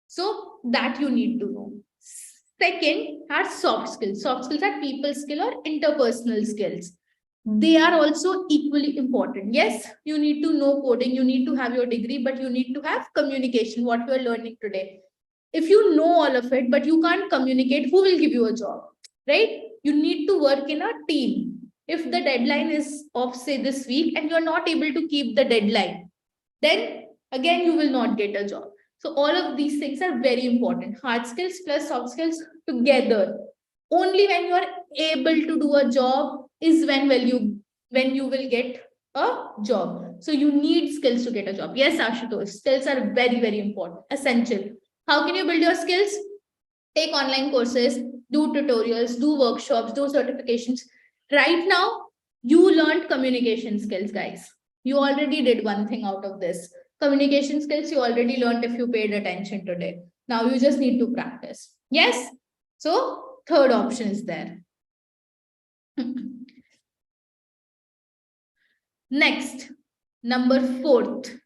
So that you need to know. Second are soft skills. Soft skills are people skill or interpersonal skills. They are also equally important. Yes, you need to know coding, you need to have your degree, but you need to have communication, what we are learning today. If you know all of it, but you can't communicate, who will give you a job, right? You need to work in a team. If the deadline is of, say, this week, and you're not able to keep the deadline, then again, you will not get a job. So all of these things are very important. Hard skills plus soft skills together. Only when you are able to do a job is when you will get a job. So you need skills to get a job. Yes, Ashutosh, skills are very, very important, essential. How can you build your skills? Take online courses, do tutorials, do workshops, do certifications. Right now, you learned communication skills, guys. You already did one thing out of this. Communication skills you already learned if you paid attention today. Now you just need to practice. Yes? So, third option is there. Next, number 4th.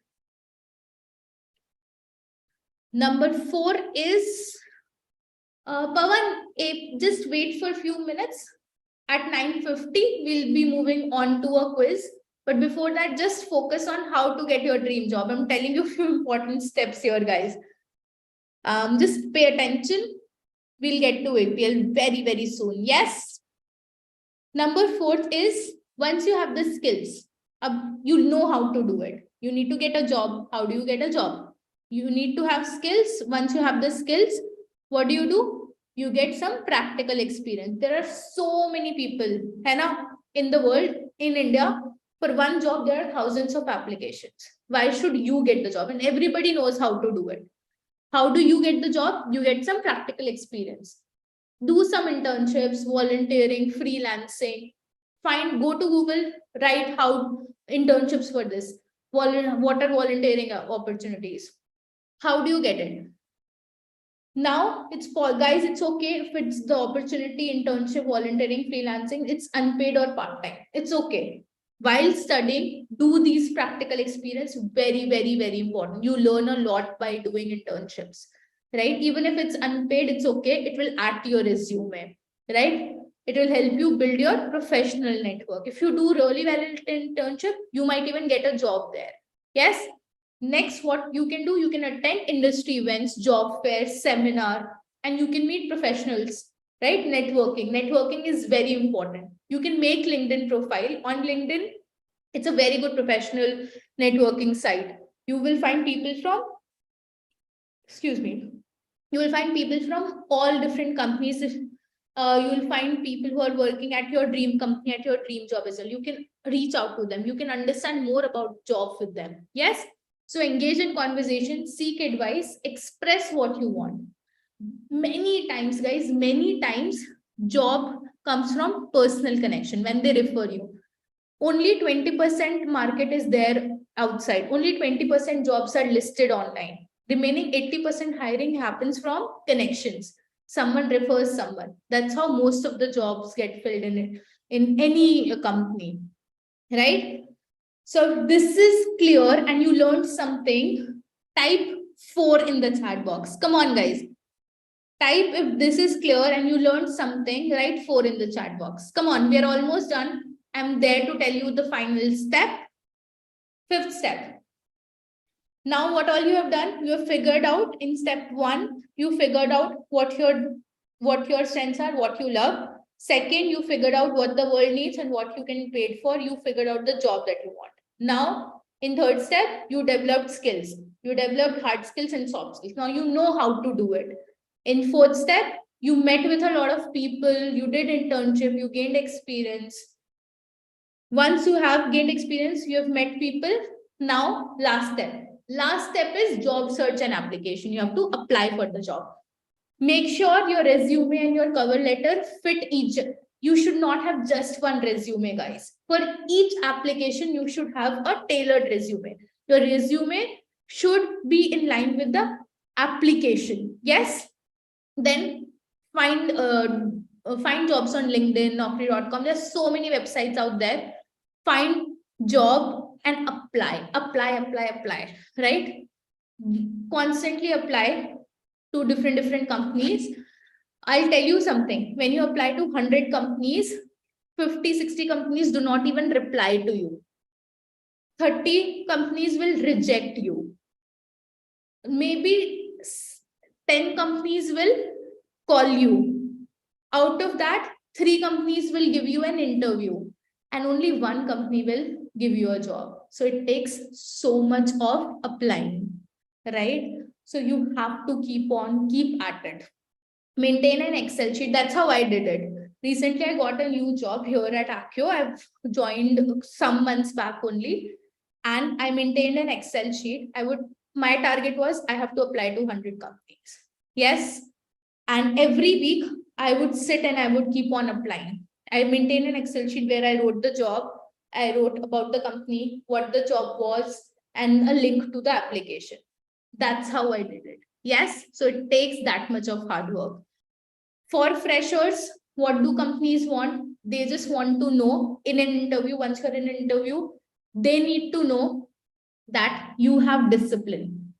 Number 4 is Pawan, just wait for a few minutes. At 9:50, we'll be moving on to a quiz. But before that, just focus on how to get your dream job. I'm telling you a few important steps here, guys. Just pay attention. We'll get to it very, very soon. Yes. Number 4th is once you have the skills, you know how to do it. You need to get a job. How do you get a job? You need to have skills. Once you have the skills, what do? You get some practical experience. There are so many people, in the world, in India, for one job, there are thousands of applications. Why should you get the job? And everybody knows how to do it. How do you get the job? You get some practical experience. Do some internships, volunteering, freelancing. Go to Google, write how internships for this. What are volunteering opportunities? How do you get it? Now it's guys, it's okay if it's the opportunity, internship, volunteering, freelancing, it's unpaid or part-time. It's okay. While studying, do these practical experience, very, very, very important. You learn a lot by doing internships, right? Even if it's unpaid, it's okay. It will add to your resume, right? It will help you build your professional network. If you do really well in internship, you might even get a job there. Yes. Next, what you can do, you can attend industry events, job fairs, seminar, and you can meet professionals, right? Networking is very important. You can make LinkedIn profile. On LinkedIn, it's a very good professional networking site. You will find people from, you will find people from all different companies. You will find people who are working at your dream company, at your dream job as well. You can reach out to them. You can understand more about job with them. Yes. So engage in conversation, seek advice, express what you want. Many times, guys, many times job comes from personal connection when they refer you. Only 20% market is there outside. Only 20% jobs are listed online. Remaining 80% hiring happens from connections. Someone refers someone. That's how most of the jobs get filled in any company, right? So this is clear and you learned something. Type 4 in the chat box. Come on, guys. Type if this is clear and you learned something, write 4 in the chat box. Come on, we are almost done. I'm there to tell you the final step. 5th step. Now what all you have done, you have figured out in step 1, you figured out what your strengths are, what you love. Second, you figured out what the world needs and what you can pay for. You figured out the job that you want. Now, in 3rd step, you developed skills. You developed hard skills and soft skills. Now you know how to do it. In 4th step, you met with a lot of people, you did internship, you gained experience. Once you have gained experience, you have met people. Now, last step. Last step is job search and application. You have to apply for the job. Make sure your resume and your cover letter fit each. You should not have just one resume, guys. For each application, you should have a tailored resume. Your resume should be in line with the application. Yes. Then find jobs on LinkedIn, Naukri.com. There's so many websites out there. Find job and apply, right? Constantly apply to different companies. I'll tell you something. When you apply to 100 companies, 50, 60 companies do not even reply to you. 30 companies will reject you. Maybe 10 companies will call you. Out of that, 3 companies will give you an interview and only 1 company will give you a job. So it takes so much of applying, right? So you have to keep at it. Maintain an Excel sheet. That's how I did it. Recently, I got a new job here at Accio. I've joined some months back only, and I maintained an Excel sheet. My target was I have to apply to 100 companies. Yes. And every week I would sit and I would keep on applying. I maintained an Excel sheet where I wrote the job, I wrote about the company, what the job was, and a link to the application. That's how I did it. Yes. So it takes that much of hard work. For freshers, what do companies want? They just want to know in an interview, once you're in an interview, they need to know that you have discipline,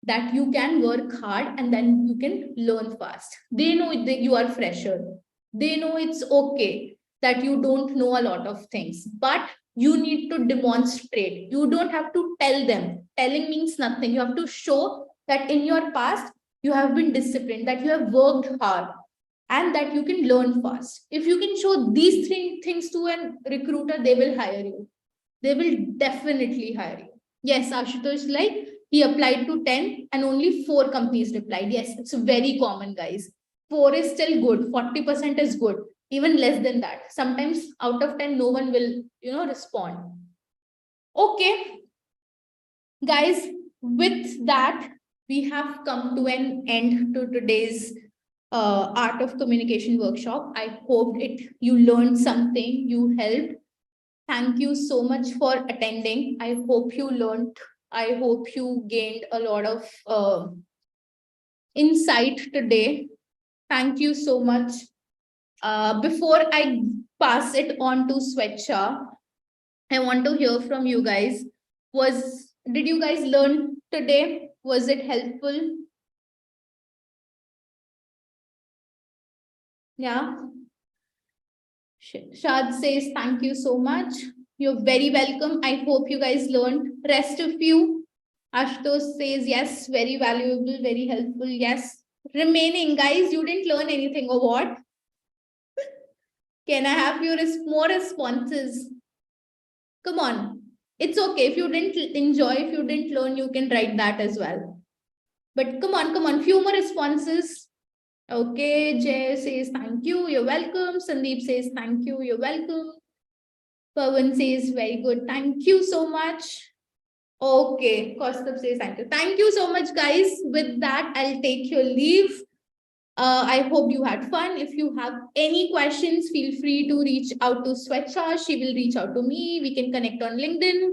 that you can work hard and then you can learn fast. They know that you are fresher. They know it's okay that you don't know a lot of things, but you need to demonstrate. You don't have to tell them. Telling means nothing. You have to show that in your past, you have been disciplined, that you have worked hard, and that you can learn fast. If you can show these 3 things to a recruiter, they will hire you. They will definitely hire you. Yes, Ashutosh, like, He applied to 10 and only 4 companies replied. Yes, it's very common, guys. 4 is still good, 40% is good, even less than that. Sometimes out of 10, no one will, respond. Okay, guys, with that, we have come to an end to today's art of communication workshop. I hope you learned something, you helped. Thank you so much for attending. I hope you learned. I hope you gained a lot of insight today. Thank you so much. Before I pass it on to Swetcha, I want to hear from you guys. Did you guys learn today? Was it helpful? Yeah. Shad says thank you so much. You're very welcome. I hope you guys learned. Rest of you. Ashutosh says yes, very valuable, very helpful. Yes. Remaining guys, you didn't learn anything or what? Can I have your more responses? Come on. It's okay. If you didn't enjoy, if you didn't learn, you can write that as well. But come on. Few more responses. Okay. Jay says thank you. You're welcome. Sandeep says thank you. You're welcome. Pawan says very good. Thank you so much. Okay. Kaustubh says thank you. Thank you so much, guys. With that, I'll take your leave. I hope you had fun. If you have any questions, feel free to reach out to Swetcha. She will reach out to me. We can connect on LinkedIn.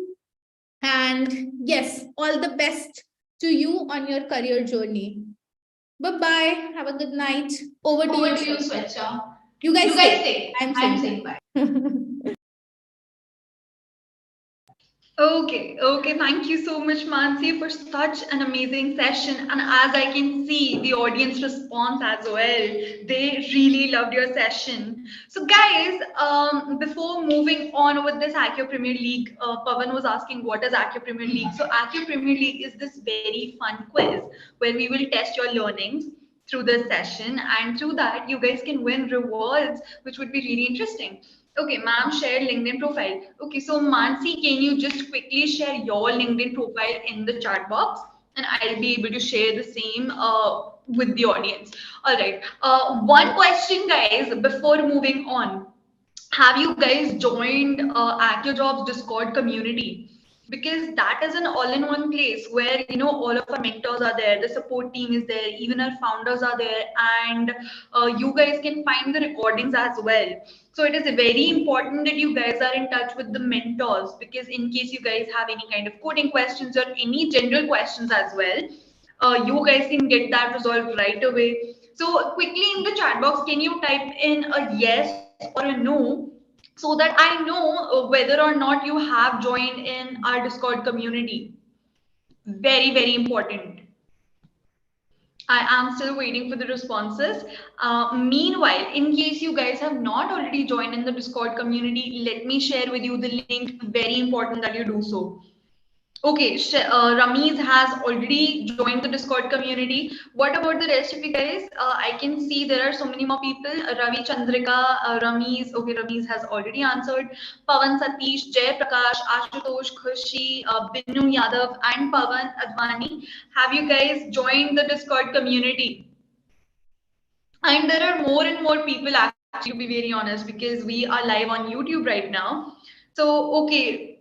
And yes, all the best to you on your career journey. Bye-bye. Have a good night. Over to you, Swetcha. You guys stay. I'm saying bye. Okay. Thank you so much, Mansi, for such an amazing session. And as I can see, the audience response as well. They really loved your session. So, guys, before moving on with this Accio Premier League, Pavan was asking what is Accio Premier League. So, Accio Premier League is this very fun quiz where we will test your learnings through this session, and through that you guys can win rewards, which would be really interesting. Okay, ma'am shared LinkedIn profile. Okay, so Mansi, can you just quickly share your LinkedIn profile in the chat box, and I'll be able to share the same with the audience. All right. One question, guys, before moving on. Have you guys joined AccioJob's Discord community? Because that is an all-in-one place where all of our mentors are there, the support team is there, even our founders are there, and you guys can find the recordings as well. So it is very important that you guys are in touch with the mentors, because in case you guys have any kind of coding questions or any general questions as well, you guys can get that resolved right away. So quickly in the chat box, can you type in a yes or a no, so that I know whether or not you have joined in our Discord community? Very important. I am still waiting for the responses. Meanwhile, in case you guys have not already joined in the Discord community, let me share with you the link. Very important that you do so. Okay, Ramiz has already joined the Discord community. What about the rest of you guys? I can see there are so many more people. Ravi Chandrika, Ramiz. Okay, Ramiz has already answered. Pavan Satish, Jay Prakash, Ashutosh, Khushi, Binu Yadav, and Pavan Advani. Have you guys joined the Discord community? And there are more and more people actually, to be very honest, because we are live on YouTube right now. So, okay,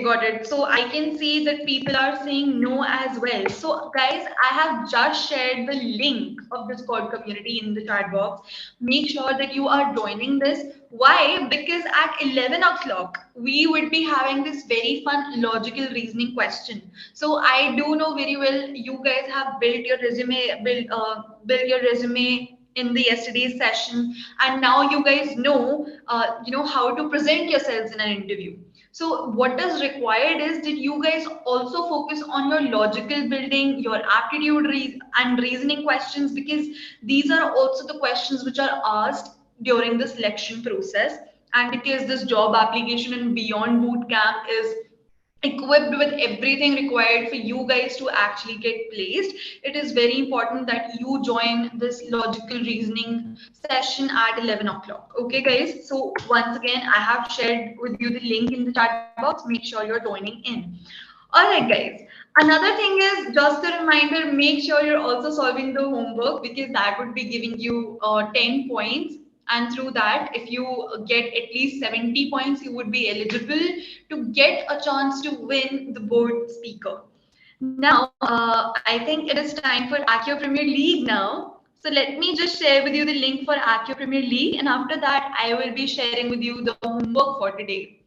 got it. So I can see that people are saying no as well. So, guys, I have just shared the link of Discord community in the chat box. Make sure that you are joining this. Why? Because at 11 o'clock, we would be having this very fun logical reasoning question. So I do know very well you guys have built your resume in the yesterday's session, and now you guys know how to present yourselves in an interview. So what is required is that you guys also focus on your logical building, your and reasoning questions, because these are also the questions which are asked during the selection process. And because this job application and beyond boot camp is equipped with everything required for you guys to actually get placed, it is very important that you join this logical reasoning session at 11 o'clock. Okay, guys? So once again, I have shared with you the link in the chat box. Make sure you're joining in. All right, guys. Another thing is just a reminder, make sure you're also solving the homework because that would be giving you 10 points. And through that, if you get at least 70 points, you would be eligible to get a chance to win the board speaker. Now, I think it is time for Accio Premier League now. So let me just share with you the link for Accio Premier League. And after that, I will be sharing with you the homework for today.